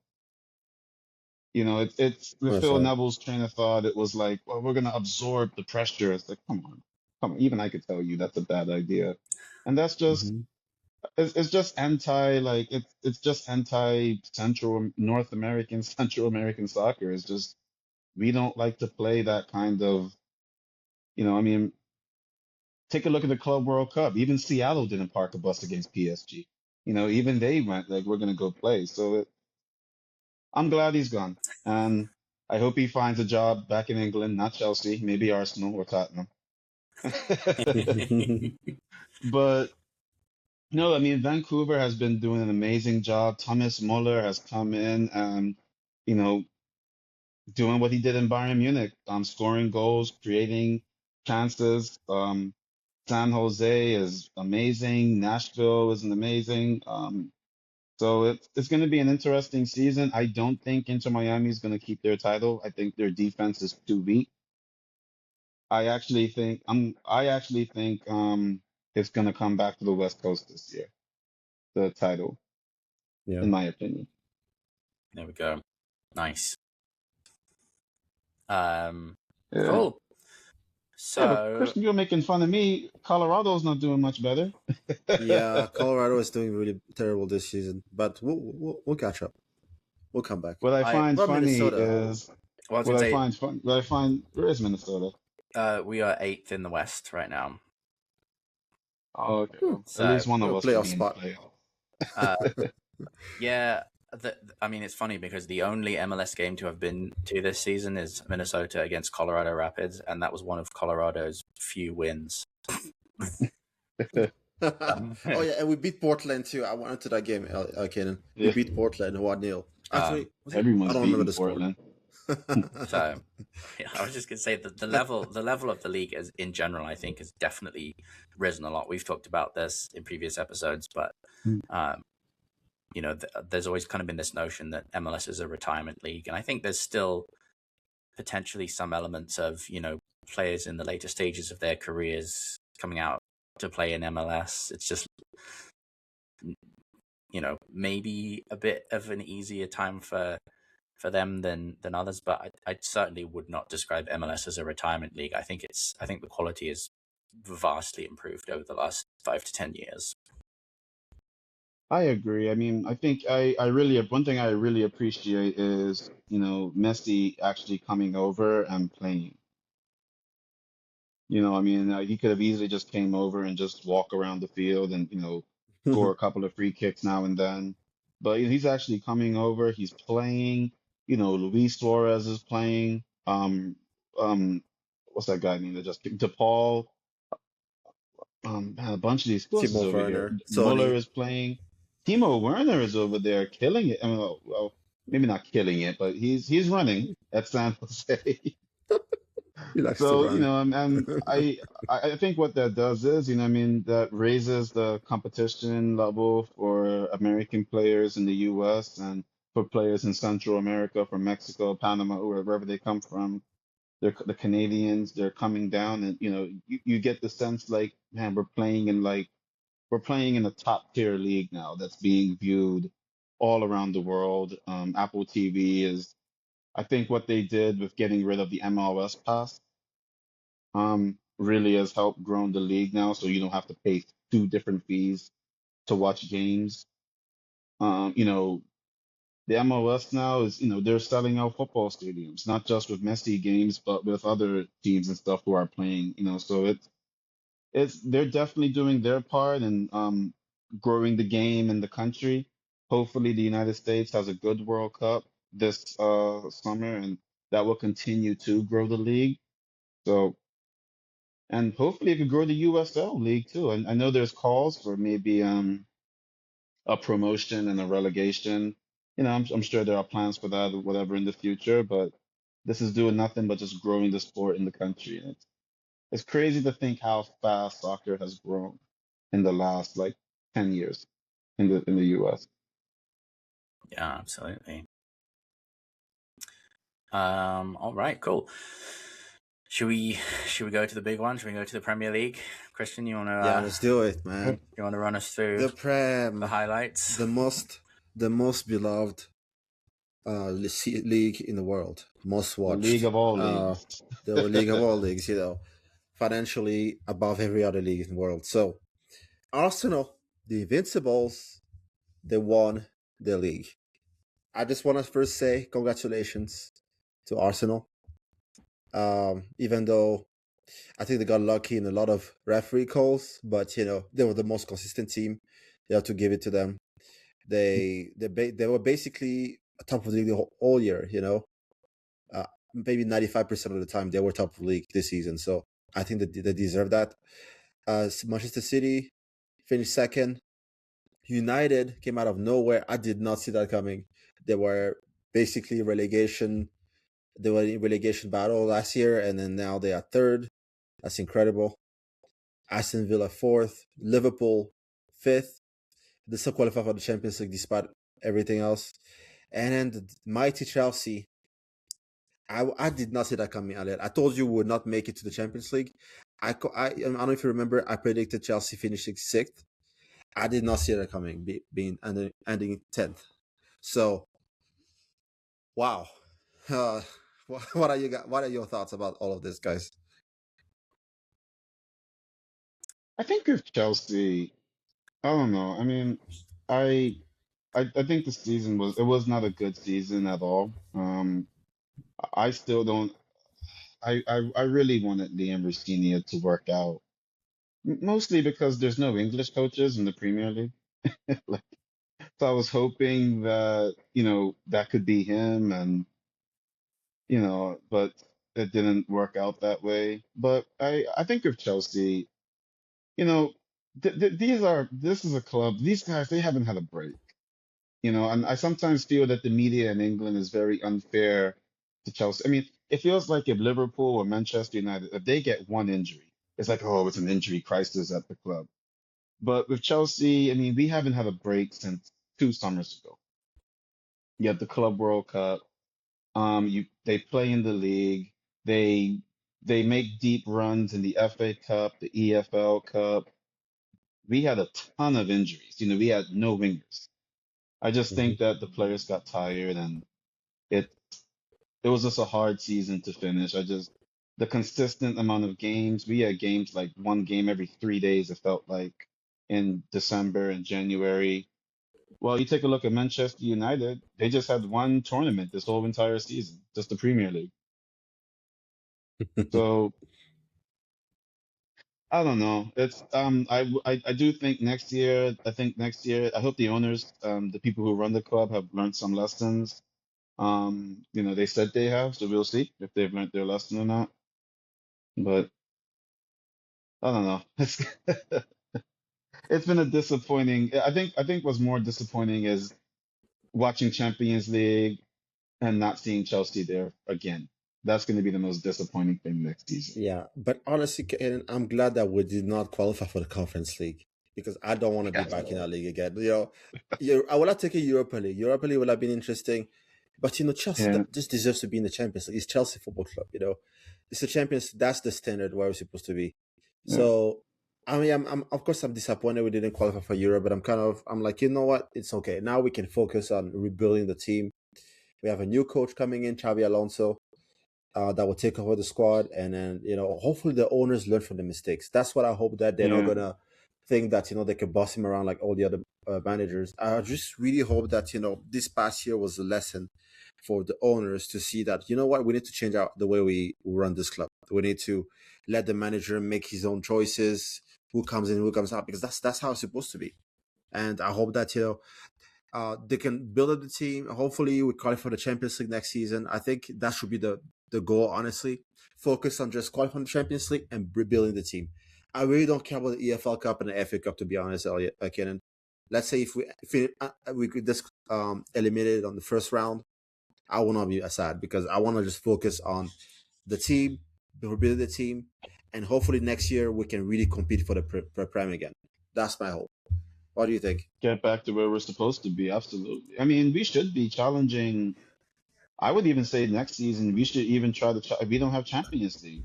It's with That's Phil right. Neville's train of thought. It was like, well, we're going to absorb the pressure. It's like, come on. Even I could tell you that's a bad idea, and that's just it's just it's just anti Central American soccer. It's just we don't like to play that kind of, I mean. Take a look at the Club World Cup. Even Seattle didn't park a bus against PSG. Even they went like, we're gonna go play. So I'm glad he's gone, and I hope he finds a job back in England, not Chelsea, maybe Arsenal or Tottenham. But No, I mean Vancouver has been doing an amazing job. Thomas Muller has come in and, you know, doing what he did in Bayern Munich, scoring goals, creating chances. San Jose is amazing. Nashville is an amazing. So it's going to be an interesting season. I don't think Inter Miami is going to keep their title. I think their defense is too weak. I actually think it's going to come back to the West Coast this year, the title, Yeah. in my opinion. There we go. Nice. Yeah. Cool. Yeah, but So Christian, you're making fun of me. Colorado's not doing much better. Yeah, Colorado is doing really terrible this season, but we'll catch up. We'll come back. What I I find Well, funny Minnesota. is well, I was what gonna I say find fun. What I find where is Minnesota? we are 8th in the West right now. Oh, okay. Well, at So least one of A us will playoff be in the spot. playoffs. yeah, I mean it's funny because the only MLS game to have been to this season is Minnesota against Colorado Rapids, and that was one of Colorado's few wins. Oh yeah, and we beat Portland too. I went to that game, Cainan. We Yeah, beat Portland 1-0. Actually, was it? I everyone's don't remember beating the score. Portland. So yeah, I was just gonna say that the level of the league is in general, I think, has definitely risen a lot. We've talked about this in previous episodes, but there's always kind of been this notion that MLS is a retirement league, and I think there's still potentially some elements of players in the later stages of their careers coming out to play in MLS. It's just maybe a bit of an easier time for them than others, but I certainly would not describe MLS as a retirement league. I think the quality is vastly improved over the last 5 to 10 years. I agree. I mean, I think one thing I really appreciate is, Messi actually coming over and playing. I mean, he could have easily just came over and just walk around the field and, score a couple of free kicks now and then. But he's actually coming over. He's playing. Luis Suarez is playing. Um, what's that guy name that just DePaul? Man, a bunch of these schools is Timo over here. Werner, Muller Sony. is playing. Timo Werner is over there killing it. I mean, well, maybe not killing it, but he's running at San Jose. He likes to So, run. and I think what that does is, I mean, that raises the competition level for American players in the US and for players in Central America, from Mexico, Panama, or wherever they come from. The Canadians, they're coming down, and you get the sense like, man, we're playing in a top tier league now that's being viewed all around the world. Apple TV is, I think what they did with getting rid of the MLS pass really has helped grow the league now, so you don't have to pay two different fees to watch games. You know, the MLS now is, they're selling out football stadiums, not just with Messi games, but with other teams and stuff who are playing, so it's they're definitely doing their part in growing the game in the country. Hopefully, the United States has a good World Cup this summer, and that will continue to grow the league. So, and hopefully, it could grow the USL league too. And I know there's calls for maybe a promotion and a relegation. I'm sure there are plans for that or whatever in the future, but this is doing nothing but just growing the sport in the country. And it's crazy to think how fast soccer has grown in the last like 10 years in the US. Yeah, absolutely. All right, cool. Should we go to the big one? Should we go to the Premier League? Christian, you want to? Yeah, let's do it, man. You want to run us through The Prem, the highlights? the most beloved league in the world, most The watched. league of all leagues. The league of all leagues, financially above every other league in the world. So, Arsenal, the Invincibles, they won the league. I just want to first say congratulations to Arsenal. Even though I think they got lucky in a lot of referee calls, but they were the most consistent team. You have to give it to them. They were basically top of the league the whole year. Maybe 95% of the time they were top of the league this season. So I think that they deserve that. Manchester City finished second. United came out of nowhere. I did not see that coming. They were basically relegation. They were in relegation battle last year, and then now they are third. That's incredible. Aston Villa fourth, Liverpool fifth. They still qualify for the Champions League despite everything else. And then the mighty Chelsea. I did not see that coming, Elliot. I told you we would not make it to the Champions League. I don't know if you remember. I predicted Chelsea finishing sixth. I did not see that coming, being ending 10th. So, wow. Uh, what are what are your thoughts about all of this, guys? I think with Chelsea, I don't know. I mean, I I think the season was not a good season at all. I still don't. I really wanted Liam Ruscinia to work out, mostly because there's no English coaches in the Premier League. Like, so I was hoping that that could be him, and but it didn't work out that way. But I think with Chelsea, you know, this is a club. These guys, they haven't had a break. And I sometimes feel that the media in England is very unfair to Chelsea. I mean, it feels like if Liverpool or Manchester United, if they get one injury, it's like, oh, it's an injury crisis at the club. But with Chelsea, I mean, we haven't had a break since 2 summers ago. You have the Club World Cup. They play in the league. They they make deep runs in the FA Cup, the EFL Cup. We had a ton of injuries. We had no wingers. I just Mm-hmm. think that the players got tired, and it it was just a hard season to finish. The consistent amount of games, we had games like one game every 3 days, it felt like in December and January. Well, you take a look at Manchester United, they just had one tournament this whole entire season, just the Premier League. So I don't know. It's I do think next year, I hope the owners, the people who run the club have learned some lessons. They said they have, so we'll see if they've learned their lesson or not. But I don't know. It's been a disappointing. I think what's more disappointing is watching Champions League and not seeing Chelsea there again. That's going to be the most disappointing thing next season. Yeah, but honestly, Kaden, I'm glad that we did not qualify for the Conference League because I don't want to be Yeah. back in that league again. I would have taken Europa League. Europa League would have been interesting, but Chelsea Yeah, just deserves to be in the Champions League. It's Chelsea Football Club. It's the Champions. That's the standard where we're supposed to be. yeah, So, I mean, I'm of course I'm disappointed we didn't qualify for Europe, but I'm like, you know what? It's okay. Now we can focus on rebuilding the team. We have a new coach coming in, Xabi Alonso, that will take over the squad, and then hopefully the owners learn from the mistakes. That's what I hope, that they're not yeah, gonna think that they can boss him around like all the other managers. I just really hope that this past year was a lesson for the owners to see that what, we need to change out the way we run this club. We need to let the manager make his own choices, who comes in, who comes out, because that's how it's supposed to be. And I hope that they can build up the team. Hopefully, we qualify for the Champions League next season. I think that should be the goal, honestly. Focus on just qualifying the Champions League and rebuilding the team. I really don't care about the EFL Cup and the FA Cup, to be honest, Elliot, Kenan. Let's say if we could just eliminate it on the first round, I will not be sad because I want to just focus on the team, rebuild the team, and hopefully next year we can really compete for the Prem again. That's my hope. What do you think? get back to where we're supposed to be. Absolutely. I mean, we should be challenging. I would even say next season we should even try to. If we don't have Champions League,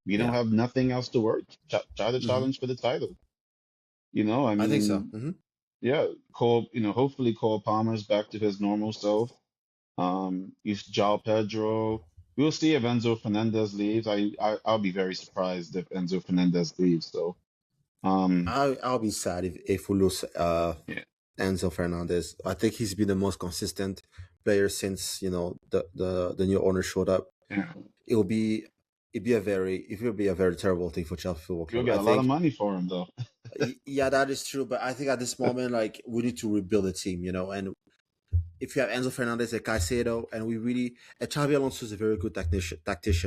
we don't Yeah. have nothing else to work. Try to Mm-hmm. challenge for the title. I I think so. mean, Mm-hmm. yeah, Cole. Hopefully Cole Palmer's back to his normal self. He's João Pedro. We'll see if Enzo Fernandez leaves. I'll be very surprised if Enzo Fernandez leaves. So, um, I'll be sad if we lose yeah, Enzo Fernandez. I think he's been the most consistent player since the new owner showed up. yeah, It will be a very terrible thing for Chelsea Football you'll Club. get I a lot of think money for him though. yeah, that is true. But I think at this moment, like, we need to rebuild the team. And if you have Enzo Fernandez and Caicedo, and Xavi Alonso is a very good tactician.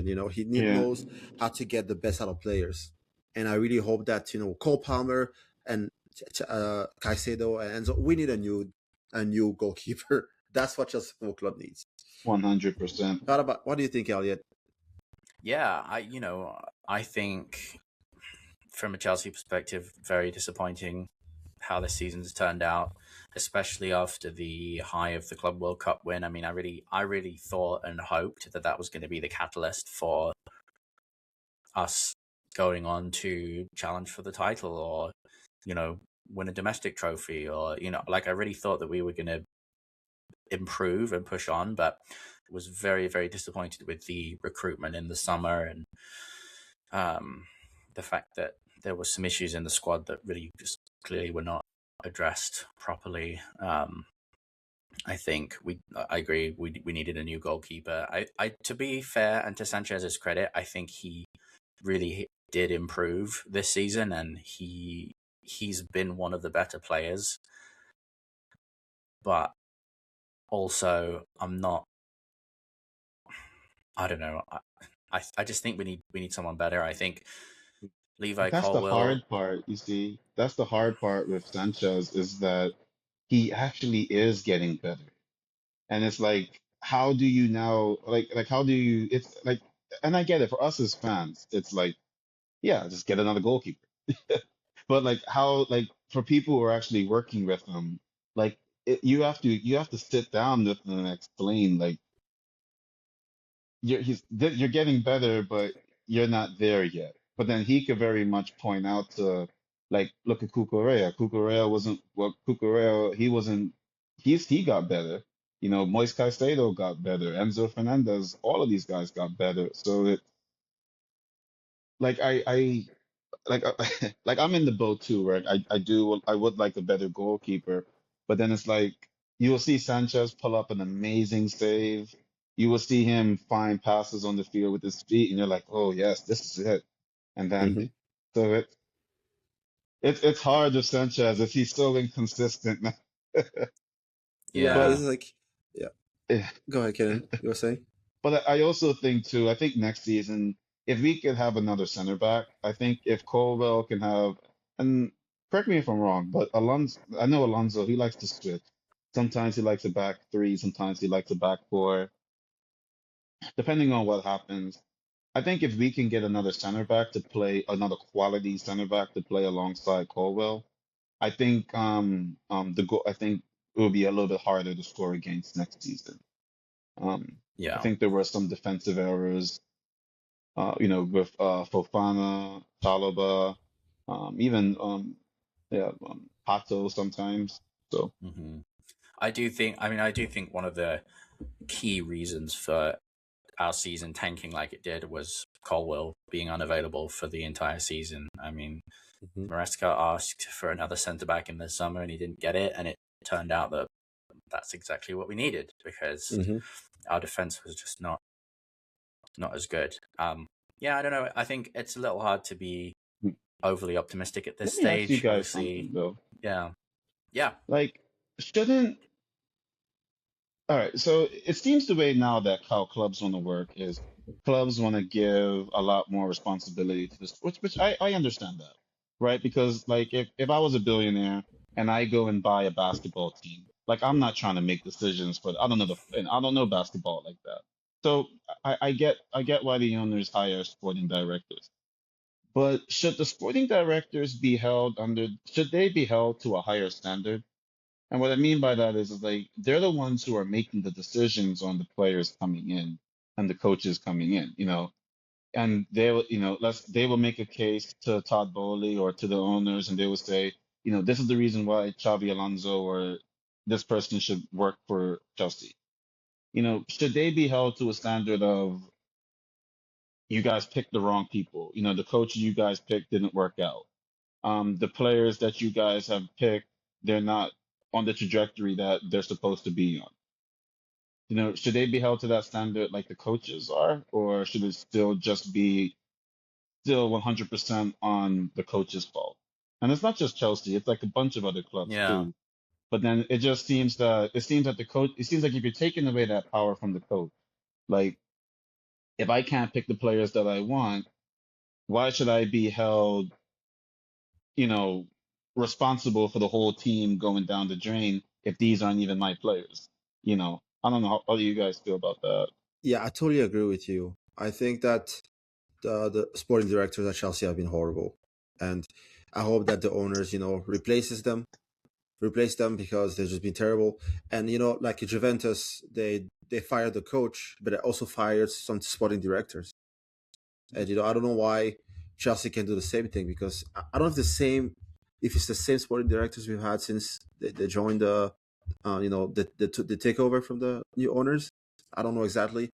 He Yeah, knows how to get the best out of players. And I really hope that Cole Palmer and Caicedo and Enzo. We need a new goalkeeper. That's what Chelsea Football Club needs. 100%. What do you think, Elliot? Yeah, I think from a Chelsea perspective, very disappointing how this season's turned out, especially after the high of the Club World Cup win. I mean, I really thought and hoped that that was going to be the catalyst for us going on to challenge for the title, or win a domestic trophy, or like I really thought that we were going to improve and push on, but was very, very disappointed with the recruitment in the summer, and the fact that there were some issues in the squad that really just clearly were not addressed properly. I think I agree. We needed a new goalkeeper. I to be fair and to Sanchez's credit, I think he really did improve this season, and he's been one of the better players. But also, I don't know. I just think we need someone better. I think Levi That's the Colwill. hard part, you see. That's the hard part with Sanchez is that he actually is getting better. And it's like, how do you now, like, how do you, it's like, and I get it, for us as fans, it's like, yeah, just get another goalkeeper. But like, how, like, for people who are actually working with him, like, you have to sit down with them and explain, like, you're getting better, but you're not there yet. But then he could very much point out to, like, look at Cucurella. Cucurella, he wasn't. He got better. Moise Caicedo got better. Enzo Fernandez, all of these guys got better. So it, like, like like I'm in the boat too, right? I would like a better goalkeeper, but then it's like you will see Sanchez pull up an amazing save. You will see him find passes on the field with his feet, and you're like, oh yes, this is it. And then Mm-hmm. so it's hard with Sanchez if he's so inconsistent. Yeah, But Yeah. it's like, yeah. eh, Go ahead, Kenan. You were saying? but I also think too, I think next season, if we could have another center back, I think if Colwell can have, and correct me if I'm wrong, but Alonso, I know Alonso, he likes to switch. Sometimes he likes a back three, sometimes he likes a back four, depending on what happens. I think if we can get another center back to play, another quality center back to play alongside Colwell, I think I think it will be a little bit harder to score against next season. I Yeah. think there were some defensive errors with Fofana, Chalobah, even yeah, Pato sometimes. So hmm I do think one of the key reasons for our season tanking like it did was Colwell being unavailable for the entire season. I mean, Mm-hmm. Maresca asked for another centre back in the summer and he didn't get it, and it turned out that that's exactly what we needed because Mm-hmm. our defense was just not as good. Yeah, I don't know. I think it's a little hard to be mm, overly optimistic at this let me ask you stage. guys Obviously, something though. yeah, yeah, Like, shouldn't all right, so it seems the way now that how clubs want to work is clubs want to give a lot more responsibility to this, which I understand that, right? Because like if I was a billionaire and I go and buy a basketball team, like I'm not trying to make decisions, but I don't know basketball like that. So I get why the owners hire sporting directors. But should the sporting directors should they be held to a higher standard? And what I mean by that is like they're the ones who are making the decisions on the players coming in and the coaches coming in. And they will, they will make a case to Todd Bowley or to the owners, and they will say, this is the reason why Xavi Alonso or this person should work for Chelsea. Should they be held to a standard of you guys picked the wrong people? The coach you guys picked didn't work out. The players that you guys have picked, they're not on the trajectory that they're supposed to be on. Should they be held to that standard like the coaches are, or should it still just be still 100% on the coach's fault? And it's not just Chelsea; it's like a bunch of other clubs yeah, too. But then it seems that the coach, it seems like if you're taking away that power from the coach, like if I can't pick the players that I want, why should I be held, you know, responsible for the whole team going down the drain if these aren't even my players. You know, I don't know how do you guys feel about that? Yeah, I totally agree with you. I think that the sporting directors at Chelsea have been horrible, and I hope that the owners, replace them because they've just been terrible. And like Juventus, they fired the coach, but they also fired some sporting directors. And I don't know why Chelsea can do the same thing, because I don't know if it's the same sporting directors we've had since they joined the takeover from the new owners. I don't know exactly,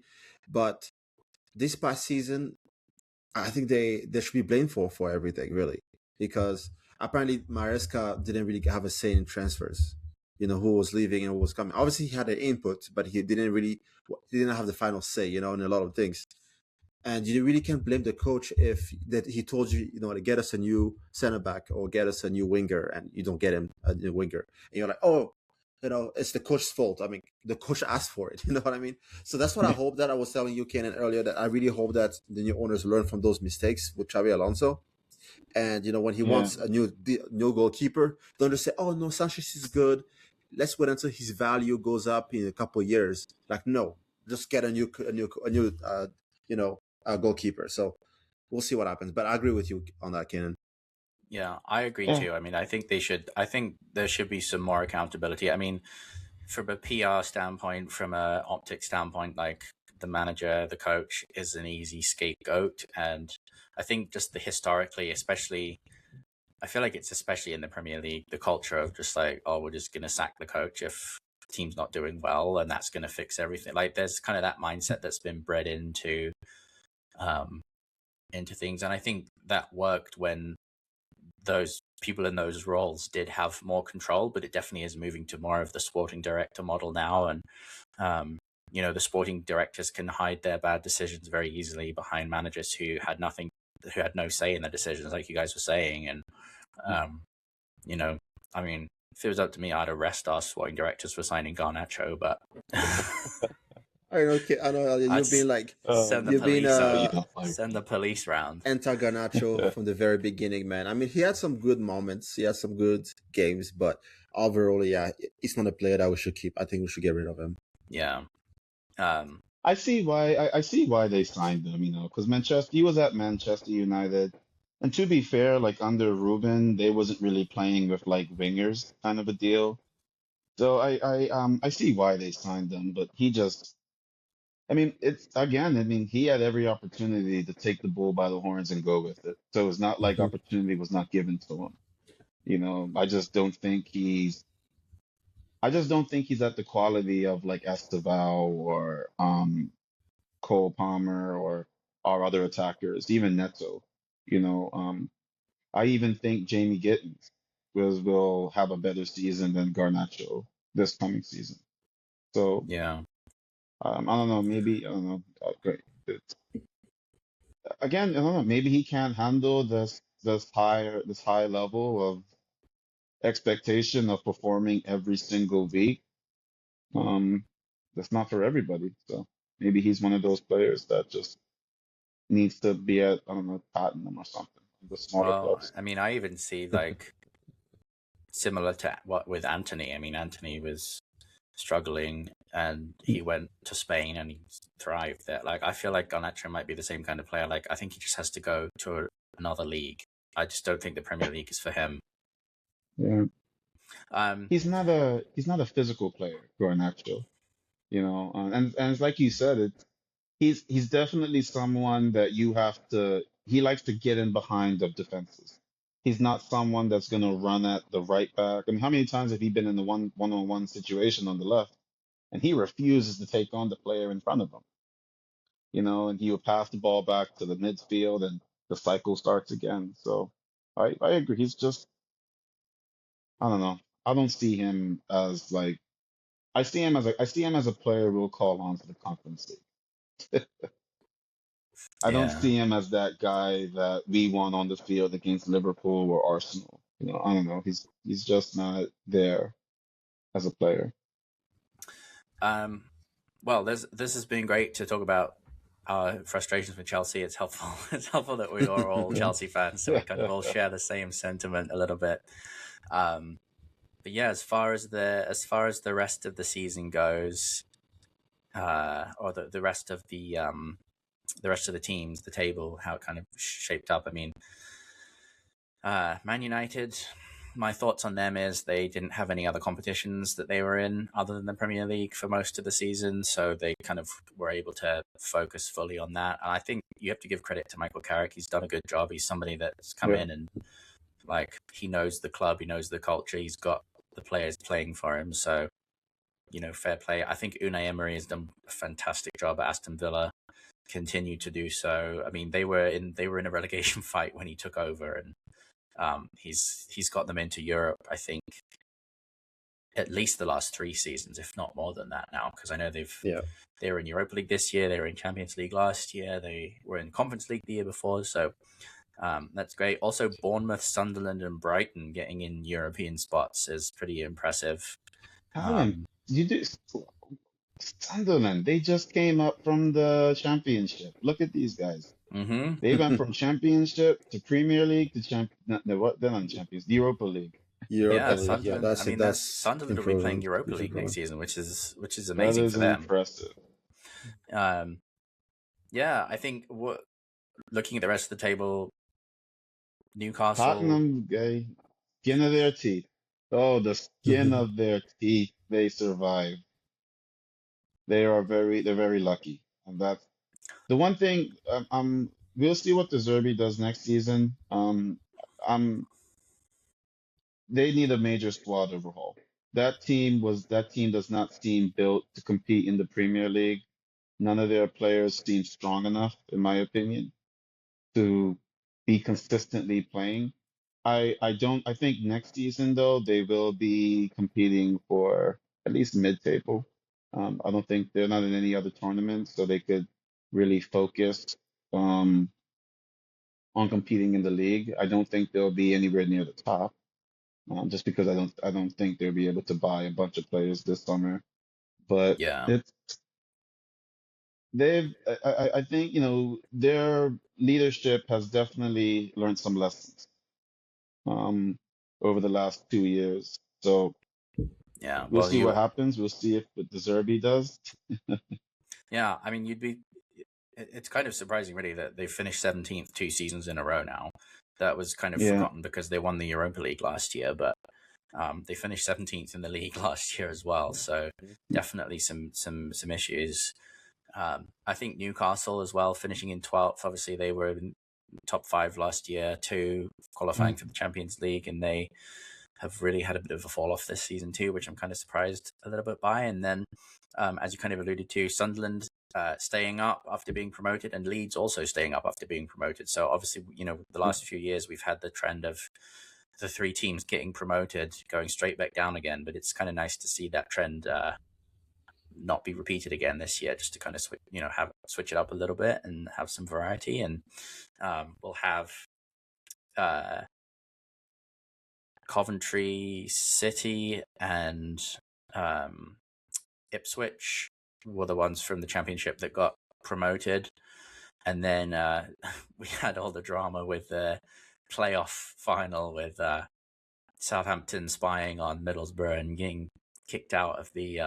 but this past season, I think they should be blamed for everything, really, because apparently Maresca didn't really have a say in transfers. Who was leaving and who was coming. Obviously, he had an input, but he didn't have the final say. In a lot of things. And you really can't blame the coach if that he told you, to get us a new center back or get us a new winger, and you don't get him a new winger, and you're like, oh, it's the coach's fault. I mean, the coach asked for it. You know what I mean? So that's what I hope, that I was telling you, Kenan, earlier, that I really hope that the new owners learn from those mistakes with Xabi Alonso. And when he Yeah. wants a new goalkeeper, don't just say, "Oh no, Sanchez is good. Let's wait until his value goes up in a couple of years." Like, no, just get a new goalkeeper. So we'll see what happens. But I agree with you on that, Kenan. Yeah, I agree Yeah. too. I mean, I think there should be some more accountability. I mean, from a PR standpoint, from a optic standpoint, like the manager, the coach is an easy scapegoat. And I think just historically, especially, I feel like it's especially in the Premier League, the culture of just like, oh, we're just going to sack the coach if the team's not doing well, and that's going to fix everything. Like, there's kind of that mindset that's been bred into things. And I think that worked when those people in those roles did have more control, but it definitely is moving to more of the sporting director model now. And, the sporting directors can hide their bad decisions very easily behind managers who had no say in the decisions, like you guys were saying. And, I mean, if it was up to me, I'd arrest our sporting directors for signing Garnacho, but I know. You've been like, send the you've been police, send the police round. anti-Garnacho from the very beginning, man. I mean, he had some good moments, he had some good games, but overall, yeah, he's not a player that we should keep. I think we should get rid of him. Yeah. I see why I see why they signed him, because he was at Manchester United, and to be fair, like under Ruben, they wasn't really playing with like wingers kind of a deal. So I see why they signed him, but he had every opportunity to take the bull by the horns and go with it. So it's not like opportunity was not given to him. I just don't think he's at the quality of like Esteval or Cole Palmer or our other attackers, even Neto. I even think Jamie Gittins will have a better season than Garnacho this coming season. So Yeah. I don't know. Maybe I don't know. Great. Again, I don't know. Maybe he can't handle this high level of expectation of performing every single week. That's not for everybody. So maybe he's one of those players that just needs to be at, I don't know, Tottenham or something, the smaller Well, clubs. I mean, I even see like similar to what with Anthony. I mean, Anthony was struggling and he went to Spain and he thrived there. Like, I feel like Garnacho might be the same kind of player. Like, I think he just has to go to another league. I just don't think the Premier League is for him. Yeah. He's not a physical player, Garnacho. And it's like you said, he's definitely someone that he likes to get in behind of defenses. He's not someone that's gonna run at the right back. I mean, how many times have he been in the one-on-one situation on the left and he refuses to take on the player in front of him? And he would pass the ball back to the midfield and the cycle starts again. So I agree. He's just, I don't know. I don't see him as like I see him as a player we'll call on for the Conference League. I don't Yeah. see him as that guy that we want on the field against Liverpool or Arsenal. I don't know. He's just not there as a player. Well, this has been great to talk about our frustrations with Chelsea. It's helpful. It's helpful that we are all Chelsea fans, so we kind of all share the same sentiment a little bit. But yeah, as far as the rest of the season goes, or the rest of the teams, the table, how it kind of shaped up. I mean, Man United, my thoughts on them is they didn't have any other competitions that they were in other than the Premier League for most of the season, so they kind of were able to focus fully on that. And I think you have to give credit to Michael Carrick. He's done a good job. He's somebody that's come Yeah. in and he knows the club, he knows the culture, he's got the players playing for him. So, fair play. I think Unai Emery has done a fantastic job at Aston Villa. Continue to do so. I mean, they were in a relegation fight when he took over, and he's got them into Europe, I think, at least the last 3 seasons, if not more than that now, because I know they were in Europa League this year, they were in Champions League last year, they were in Conference League the year before, so that's great. Also, Bournemouth, Sunderland, and Brighton getting in European spots is pretty impressive. Callum, Sunderland, they just came up from the championship. Look at these guys. Mm-hmm. They went from championship to Premier League to they're not champions, the Europa League. Europa Yeah, League. Yeah, Sunderland. that's Sunderland will be playing improvement. Europa Huge League next improvement. season, which is That amazing is for them. impressive. Yeah, I think looking at the rest of the table, Newcastle. Tottenham, skin of their teeth. Oh, the skin of their teeth. They survive. They're very lucky, and that's the one thing. We'll see what the Zerbi does next season. They need a major squad overhaul. That team does not seem built to compete in the Premier League. None of their players seem strong enough, in my opinion, to be consistently playing. I think next season though they will be competing for at least mid-table. I don't think they're not in any other tournaments, so they could really focus um, on competing in the league. I don't think they'll be anywhere near the top, just because I don't think they'll be able to buy a bunch of players this summer. But Yeah. it's I think their leadership has definitely learned some lessons um, over the last 2 years. So Yeah. we'll Well, see what happens. We'll see if the Zerbi does. Yeah, I mean, it's kind of surprising, really, that they finished 17th 2 seasons in a row now. That was kind of Yeah. forgotten because they won the Europa League last year, but they finished 17th in the league last year as well. So definitely some issues. I think Newcastle as well, finishing in 12th. Obviously, they were in top 5 last year, too, qualifying for the Champions League, and they have really had a bit of a fall off this season too, which I'm kind of surprised a little bit by. And then, as you kind of alluded to, Sunderland staying up after being promoted, and Leeds also staying up after being promoted. So obviously, the last few years we've had the trend of the 3 teams getting promoted, going straight back down again. But it's kind of nice to see that trend not be repeated again this year, just to kind of switch it up a little bit and have some variety. And we'll have Coventry City and Ipswich were the ones from the Championship that got promoted. And then we had all the drama with the playoff final with Southampton spying on Middlesbrough and getting kicked out of the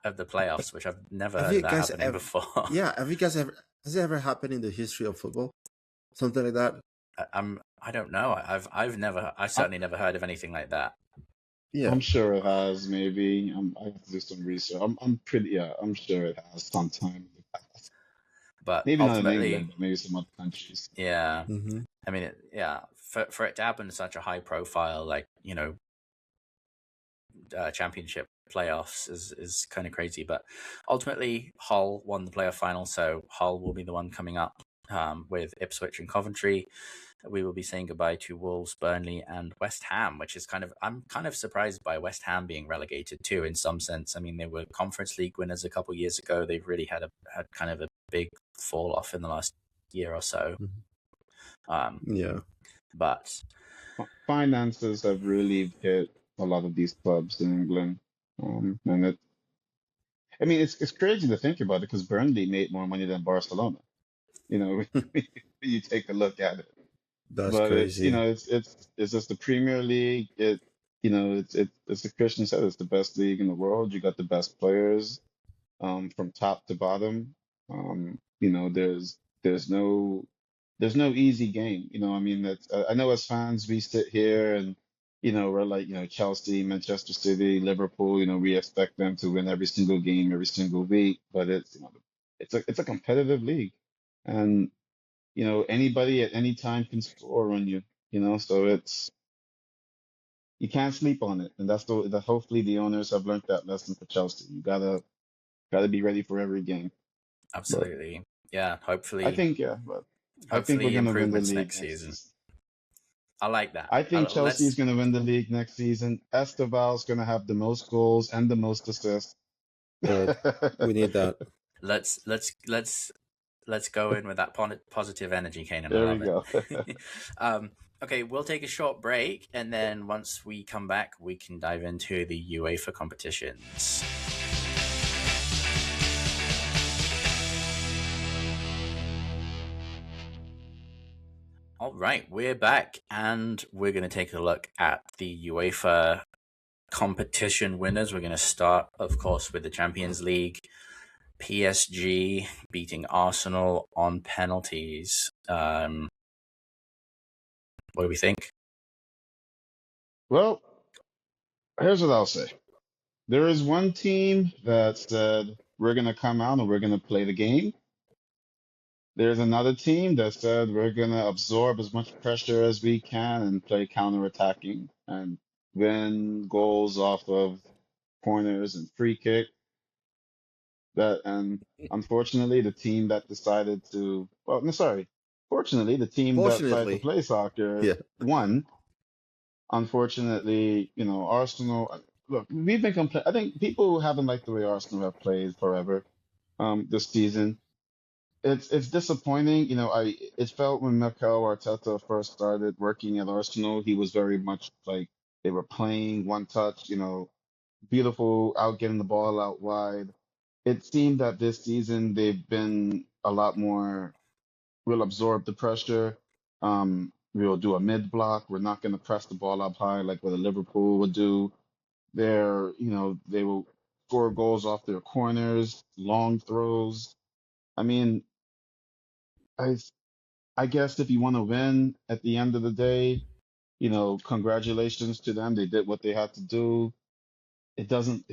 playoffs, which I've never heard that happening before. Yeah, have you guys ever? Has it ever happened in the history of football? Something like that? I don't know. I certainly never heard of anything like that. Yeah, I'm sure it has. Maybe I have to do some research. I'm sure it has sometime in the past. But Maybe not in ultimately, England, but maybe some other countries. Yeah. I mean, for it to happen in such a high profile, championship playoffs is kind of crazy. But ultimately, Hull won the playoff final, so Hull will be the one coming up with Ipswich and Coventry. We will be saying goodbye to Wolves, Burnley, and West Ham, which is I'm kind of surprised by West Ham being relegated too, in some sense. I mean, they were Conference League winners a couple of years ago. They've really had kind of a big fall off in the last year or so. Yeah. But finances have really hit a lot of these clubs in England, and it's crazy to think about it because Burnley made more money than Barcelona. When you take a look at it. That's But it's crazy. it's just the Premier League. It's the Christian said it's the best league in the world. You got the best players from top to bottom. There's no easy game. I mean, that's I know as fans we sit here and we're like Chelsea, Manchester City, Liverpool. We expect them to win every single game every single week, but it's a competitive league, and anybody at any time can score on you. So you can't sleep on it, and that's the hopefully the owners have learned that lesson for Chelsea. You gotta be ready for every game. But Absolutely. Yeah. but I think we're Hopefully gonna win the improvements league next next season. season. I like that. I think Chelsea's Let's gonna win the league next season. Esteval's gonna have the most goals and the most assists. Good. We need that. let's go in with that positive energy, Cainan. I There we love go. it. Okay, we'll take a short break, and then once we come back, we can dive into the UEFA competitions. All right, we're back, and we're going to take a look at the UEFA competition winners. We're going to start, of course, with the Champions League. PSG beating Arsenal on penalties. What do we think? Well, here's what I'll say. There is one team that said we're gonna come out and we're gonna play the game. There's another team that said we're gonna absorb as much pressure as we can and play counter-attacking and win goals off of corners and free kick. And unfortunately, the team that decided to, well, no, sorry, fortunately, the team that decided to Fortunately, play soccer yeah. won. Unfortunately, Arsenal. Look, we've been I think people haven't liked the way Arsenal have played forever, this season. It's disappointing. It felt when Mikel Arteta first started working at Arsenal, he was very much like they were playing one touch, beautiful out getting the ball out wide. It seemed that this season they've been a lot more, we'll absorb the pressure. We'll do a mid block. We're not going to press the ball up high like what a Liverpool would do. They will score goals off their corners, long throws. I mean, I I guess if you want to win at the end of the day, congratulations to them. They did what they had to do. It doesn't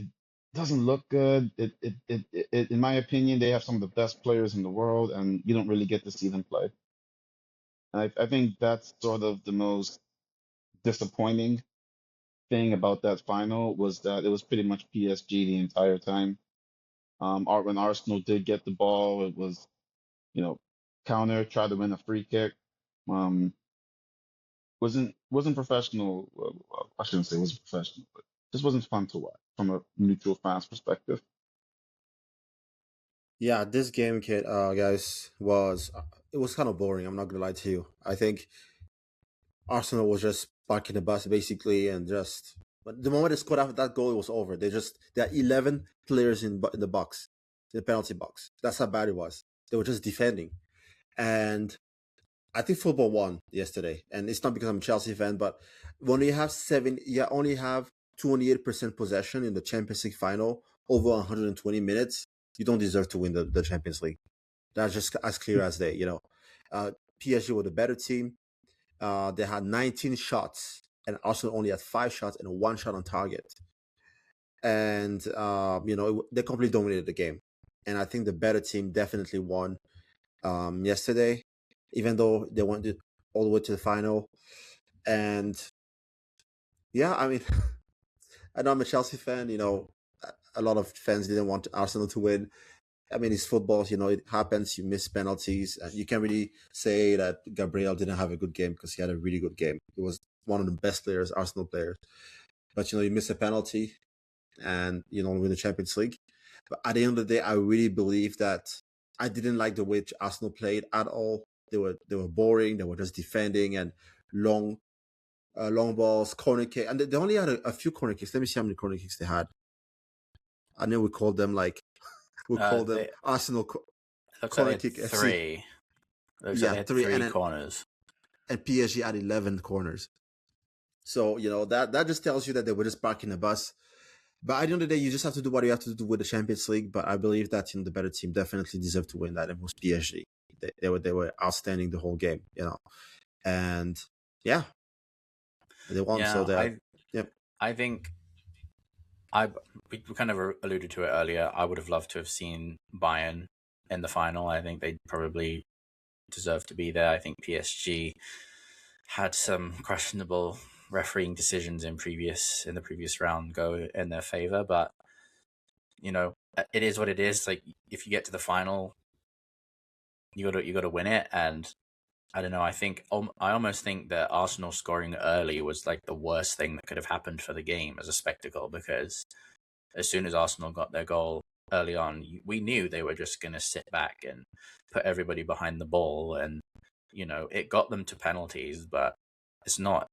look good. In my opinion, they have some of the best players in the world, and you don't really get to see them play. And I think that's sort of the most disappointing thing about that final was that it was pretty much PSG the entire time. When Arsenal did get the ball, it was, you know, counter, try to win a free kick. Um, wasn't professional. Well, I shouldn't say it wasn't professional, but just wasn't fun to watch from a neutral fans perspective. Yeah, this game, kid, guys, was it was kind of boring. I'm not gonna lie to you. I think Arsenal was just parking the bus basically, and just but the moment they scored after that goal, it was over. There are 11 players in the box, in the penalty box. That's how bad it was. They were just defending, and I think football won yesterday. And it's not because I'm a Chelsea fan, but when you only have 28% possession in the Champions League final over 120 minutes, you don't deserve to win the Champions League. That's just as clear as day. PSG were the better team. They had 19 shots, and Arsenal only had 5 shots and 1 shot on target. And they completely dominated the game. And I think the better team definitely won yesterday, even though they went all the way to the final. And yeah, I mean, I know I'm a Chelsea fan. A lot of fans didn't want Arsenal to win. I mean, it's football. It happens. You miss penalties. You can't really say that Gabriel didn't have a good game because he had a really good game. He was one of the best players, Arsenal players. But, you miss a penalty and you don't win the Champions League. But at the end of the day, I really believe that I didn't like the way Arsenal played at all. They were boring. They were just defending and long balls, corner kick. And they only had a few corner kicks. Let me see how many corner kicks they had. I know we called them Arsenal looks corner like kick FC. 3. Looks like they had 3 corners. and PSG had 11 corners. So, that just tells you that they were just parking the bus. But at the end of the day, you just have to do what you have to do with the Champions League. But I believe that the better team definitely deserved to win that. It was PSG. They were outstanding the whole game, and yeah, they won. Yeah, So that I think we kind of alluded to it earlier. I would have loved to have seen Bayern in the final. I think they probably deserve to be there. I think PSG had some questionable refereeing decisions in the previous round go in their favor, but it is what it is. Like, if you get to the final, you got to win it. And I don't know. I almost think that Arsenal scoring early was like the worst thing that could have happened for the game as a spectacle, because as soon as Arsenal got their goal early on, we knew they were just going to sit back and put everybody behind the ball, and it got them to penalties, but it's not.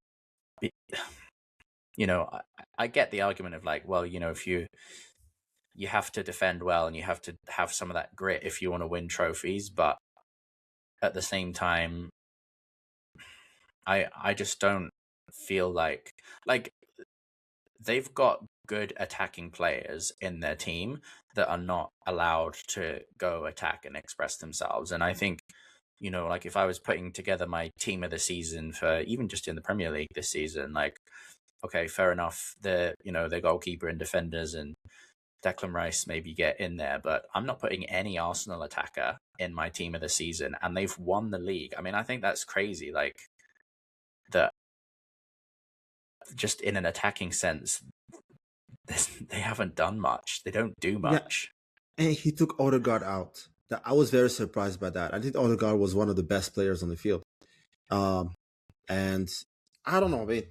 I get the argument of like, well, if you have to defend well and you have to have some of that grit if you want to win trophies, but at the same time, I just don't feel like they've got good attacking players in their team that are not allowed to go attack and express themselves. And I think, like, if I was putting together my team of the season for even just in the Premier League this season, like, okay, fair enough, their goalkeeper and defenders and Declan Rice maybe get in there, but I'm not putting any Arsenal attacker in my team of the season, and they've won the league. I mean, I think that's crazy. Like, that just in an attacking sense, they haven't done much. They don't do much. Yeah. And he took Odegaard out. I was very surprised by that. I think Odegaard was one of the best players on the field. And I don't know, man.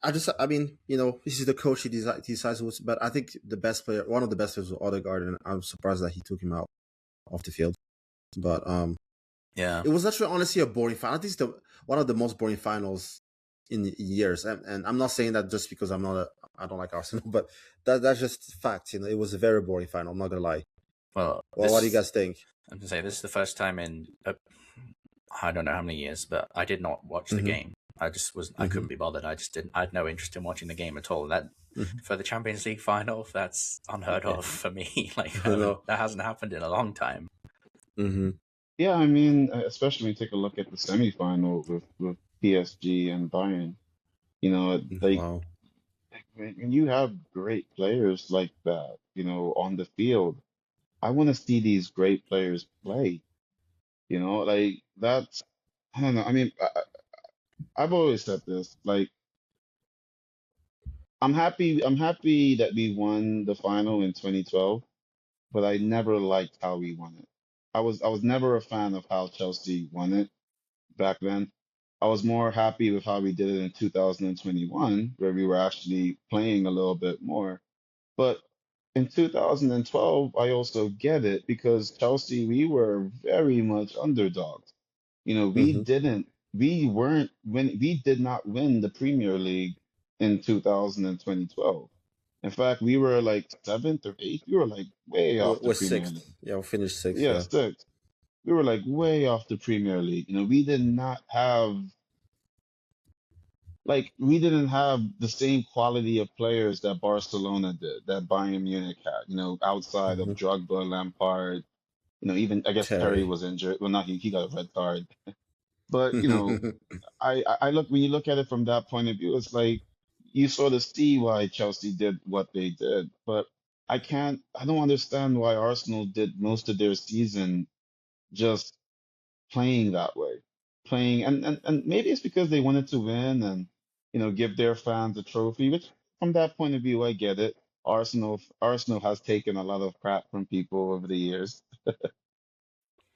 This is the coach. He decides who's, but I think one of the best players was Odegaard, and I'm surprised that he took him out off the field. But yeah, it was actually honestly a boring final. I think it's one of the most boring finals in years, and I'm not saying that just because I don't like Arsenal, but that's just fact. It was a very boring final. I'm not gonna lie. Well, what do you guys think? I'm gonna say this is the first time in I don't know how many years, but I did not watch the game. I just was. I couldn't be bothered. I had no interest in watching the game at all. That for the Champions League final, that's unheard of for me. Like, that hasn't happened in a long time. Yeah, I mean, especially when you take a look at the semifinal with PSG and Bayern. Wow. When you have great players like that, on the field, I want to see these great players play. Like, that's, I don't know. I mean, I've always said this. Like, I'm happy that we won the final in 2012, but I never liked how we won it. I was never a fan of how Chelsea won it back then. I was more happy with how we did it in 2021, where we were actually playing a little bit more. But in 2012, I also get it because Chelsea, we were very much underdogs. We did not win the Premier League in 2012. In fact, we were like seventh or eighth. We were like way off the We're Premier League. sixth. Yeah, we finished sixth. Yeah, Yeah. sixth. We were like way off the Premier League. We didn't have the same quality of players that Barcelona did, that Bayern Munich had, outside of Drogba, Lampard, even I guess Terry Terry. was injured. Well, not he got a red card. But, I look when you look at it from that point of view, it's like you sort of see why Chelsea did what they did. But I don't understand why Arsenal did most of their season just playing that way, playing, and maybe it's because they wanted to win and give their fans a trophy. Which, from that point of view, I get it. Arsenal has taken a lot of crap from people over the years,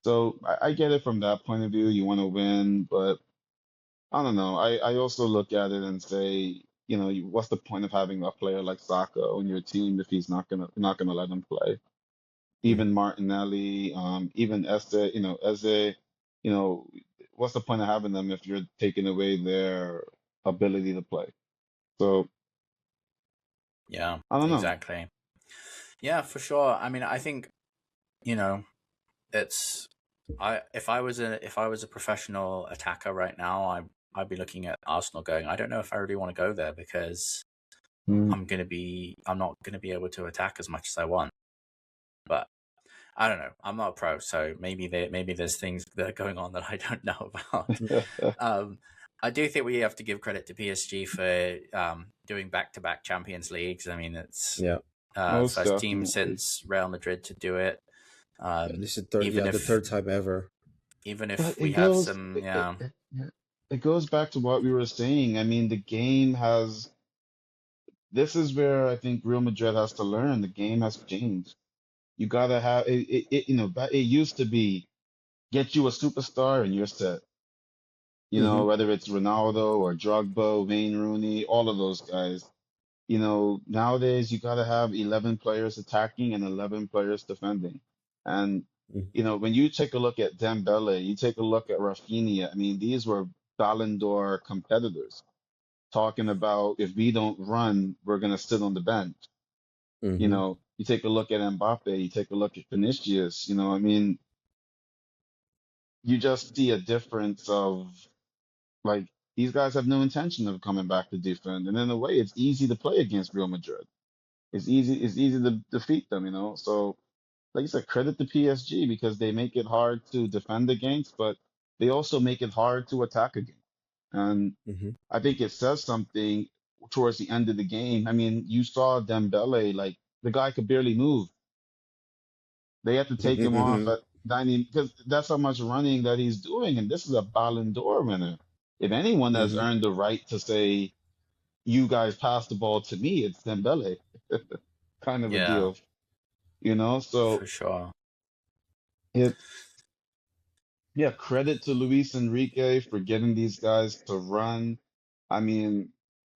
so I get it from that point of view. You want to win, but I don't know. I also look at it and say, what's the point of having a player like Saka on your team if he's not gonna let him play? Even Martinelli, even Eze, you know, what's the point of having them if you're taking away their ability to play? So Yeah, I don't know. exactly. Yeah, for sure. I mean, I think, it's If I was a professional attacker right now, I'd be looking at Arsenal going, I don't know if I really want to go there because Mm. I'm not gonna be able to attack as much as I want. But I don't know. I'm not a pro, so maybe there's things that are going on that I don't know about. I do think we have to give credit to PSG for doing back-to-back Champions Leagues. I mean, it's Yeah. Most first team definitely. since Real Madrid to do it. Yeah, this is Even the if third time ever. even if But we have some, yeah, it goes back to what we were saying. I mean, the game has. This is where I think Real Madrid has to learn. The game has changed. You gotta have it. It used to be get you a superstar and you're set. Hmm. Whether it's Ronaldo or Drogba, Wayne Rooney, all of those guys. Nowadays you gotta have 11 players attacking and 11 players defending. And when you take a look at Dembele, you take a look at Rafinha. I mean, these were Ballon d'Or competitors talking about if we don't run, we're gonna sit on the bench. Hmm. You take a look at Mbappe, you take a look at Vinicius. I mean, you just see a difference of like these guys have no intention of coming back to defend, and in a way, it's easy to play against Real Madrid. It's easy to defeat them. So, like you said, credit to PSG because they make it hard to defend against, but they also make it hard to attack against. And Hmm. I think it says something towards the end of the game. I mean, you saw Dembele, like the guy could barely move. They had to take him off Hmm. at 90 because that's how much running that he's doing. And this is a Ballon d'Or winner. If anyone has Hmm. earned the right to say, you guys pass the ball to me, it's Dembele kind of a yeah, deal. for So sure. it's, yeah, credit to Luis Enrique for getting these guys to run. I mean,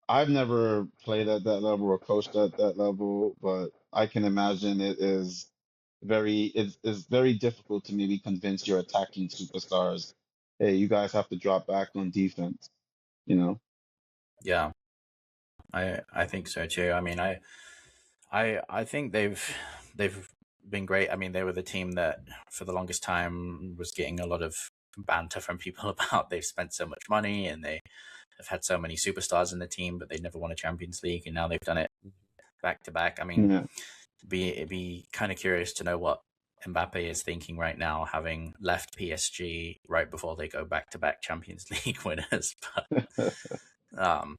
I've never played at that level or coached at that level, but I can imagine it's very difficult to maybe convince your attacking superstars, hey, you guys have to drop back on defense, you know? Yeah, I think so too. I mean, I think they've been great. I mean, they were the team that for the longest time was getting a lot of banter from people about they've spent so much money and they have had so many superstars in the team, but they never won a Champions League, and now they've done it back to back. I mean, Yeah. it'd be kind of curious to know what Mbappe is thinking right now, having left PSG right before they go back to back Champions League winners. But um,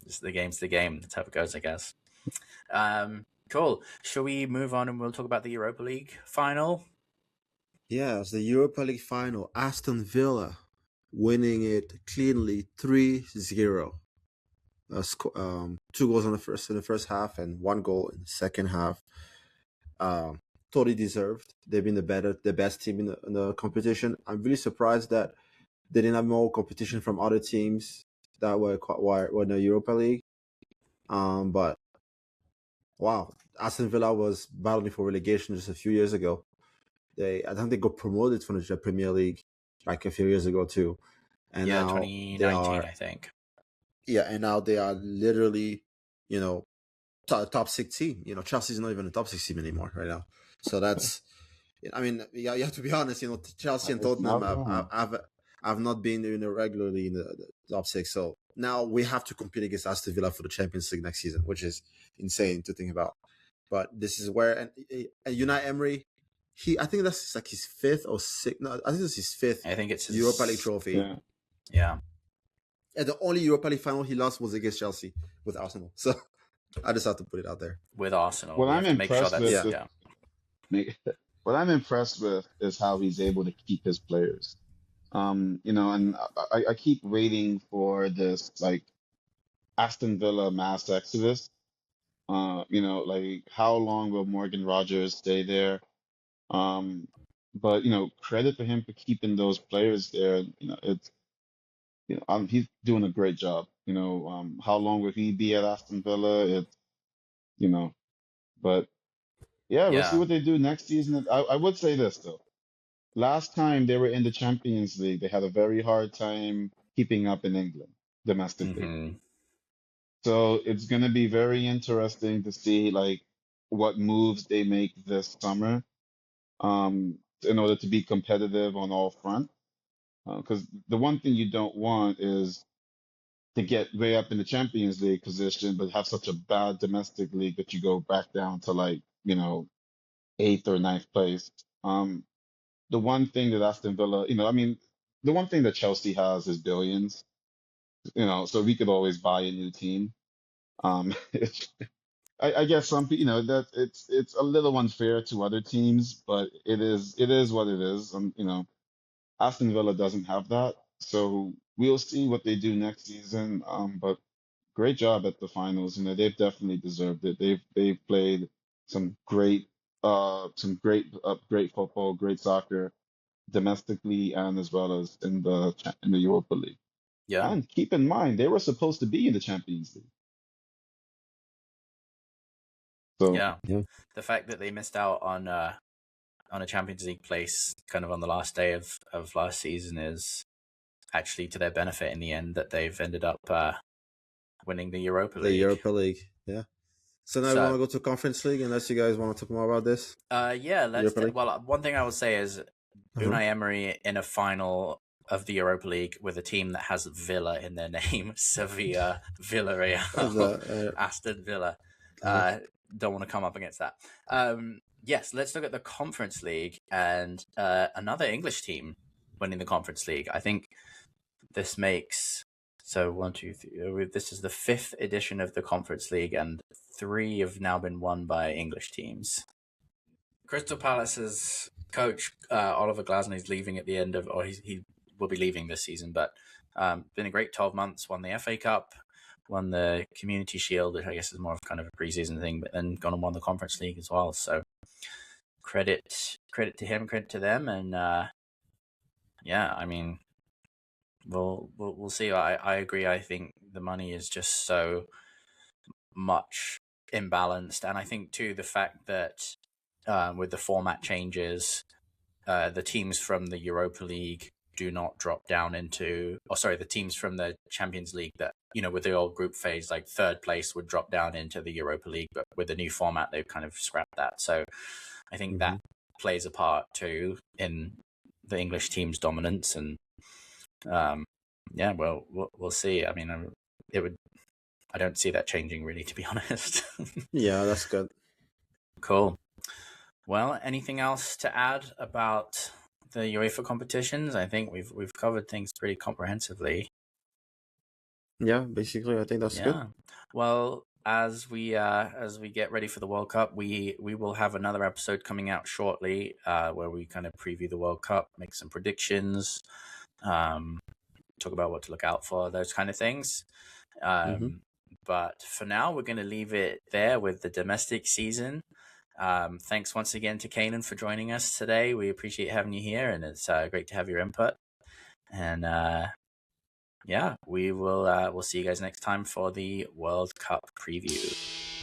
it's the game's the game. That's how it goes, I guess. Cool. Shall we move on and we'll talk about the Europa League final? Yeah, it's the Europa League final. Aston Villa winning it cleanly 3-0. Two goals in the first half and one goal in the second half. Um, totally deserved. They've been the best team in the competition. I'm really surprised that they didn't have more competition from other teams that were in the Europa League. But wow, Aston Villa was battling for relegation just a few years ago. I think they got promoted from the Premier League like a few years ago too, and Yeah, now they 2019, are I think. literally, you know, top six team. Chelsea's not even a top six team anymore right now. So that's, I mean, yeah, you have to be honest. Chelsea and It's Tottenham not wrong. have not been regularly in the top six. So now we have to compete against Aston Villa for the Champions League next season, which is insane to think about. But this is where and Unai Emery, I think that's like his fifth or sixth. No, I think it's his fifth I think it's Europa League his. trophy. Yeah. Yeah, And the only Europa League final he lost was against Chelsea with Arsenal. So I just have to put it out there. with Arsenal, What we I'm have to make sure impressed with that's Yeah. is yeah. what I'm impressed with is how he's able to keep his players. And I keep waiting for this like Aston Villa mass exodus. Like how long will Morgan Rogers stay there? Um, but credit to him for keeping those players there. He's doing a great job. How long will he be at Aston Villa? You know, but yeah, we'll see Yeah. what they do next season. I would say this though. Last time they were in the Champions League, they had a very hard time keeping up in England domestically. Hmm. So it's going to be very interesting to see like what moves they make this summer in order to be competitive on all fronts. Because the one thing you don't want is to get way up in the Champions League position, but have such a bad domestic league that you go back down to like, eighth or ninth place. The one thing that Aston Villa, I mean, the one thing that Chelsea has is billions, so we could always buy a new team. I guess some people, that it's a little unfair to other teams, but it is what it is. Aston Villa doesn't have that, so we'll see what they do next season. But great job at the finals. They've definitely deserved it. They've played some great football, great soccer, domestically and as well as in the Europa League. Yeah. And keep in mind, they were supposed to be in the Champions League. So Yeah. Yeah. The fact that they missed out on a Champions League place kind of on the last day of last season is actually to their benefit in the end, that they've ended up winning the Europa The League. Europa League. Yeah. So now we want to go to Conference League, unless you guys want to talk more about this. Yeah, well, one thing I will say is Unai Emery in a final of the Europa League with a team that has Villa in their name, Sevilla, Villarreal, Aston Villa. Don't want to come up against that. Yes, let's look at the Conference League and another English team winning the Conference League. I think this makes... So 1, 2, 3. This is the 5th edition of the Conference League, and 3 have now been won by English teams. Crystal Palace's coach, Oliver Glasner, is leaving at the end of, or he will be leaving this season, but been a great 12 months, won the FA Cup, won the Community Shield, which I guess is more of kind of a preseason thing, but then gone and won the Conference League as well. So credit to him, credit to them. And yeah, I mean, we'll see. I agree. I think the money is just so much imbalanced. And I think too, the fact that with the format changes, the teams from the Europa League do not drop down into, the teams from the Champions League that, with the old group phase, like third place would drop down into the Europa League, but with the new format, they've kind of scrapped that. So I think that plays a part too in the English team's dominance. And yeah, well, we'll see. I mean, I don't see that changing really, to be honest. Yeah, that's good. Cool. Well, anything else to add about the UEFA competitions? I think we've covered things pretty comprehensively. Yeah, basically, I think that's good. Well, as we get ready for the World Cup, we will have another episode coming out shortly, where we kind of preview the World Cup, make some predictions, talk about what to look out for, those kind of things. But for now, we're going to leave it there with the domestic season. Thanks once again to Cainan for joining us today. We appreciate having you here, and it's great to have your input. And yeah, we'll see you guys next time for the World Cup preview.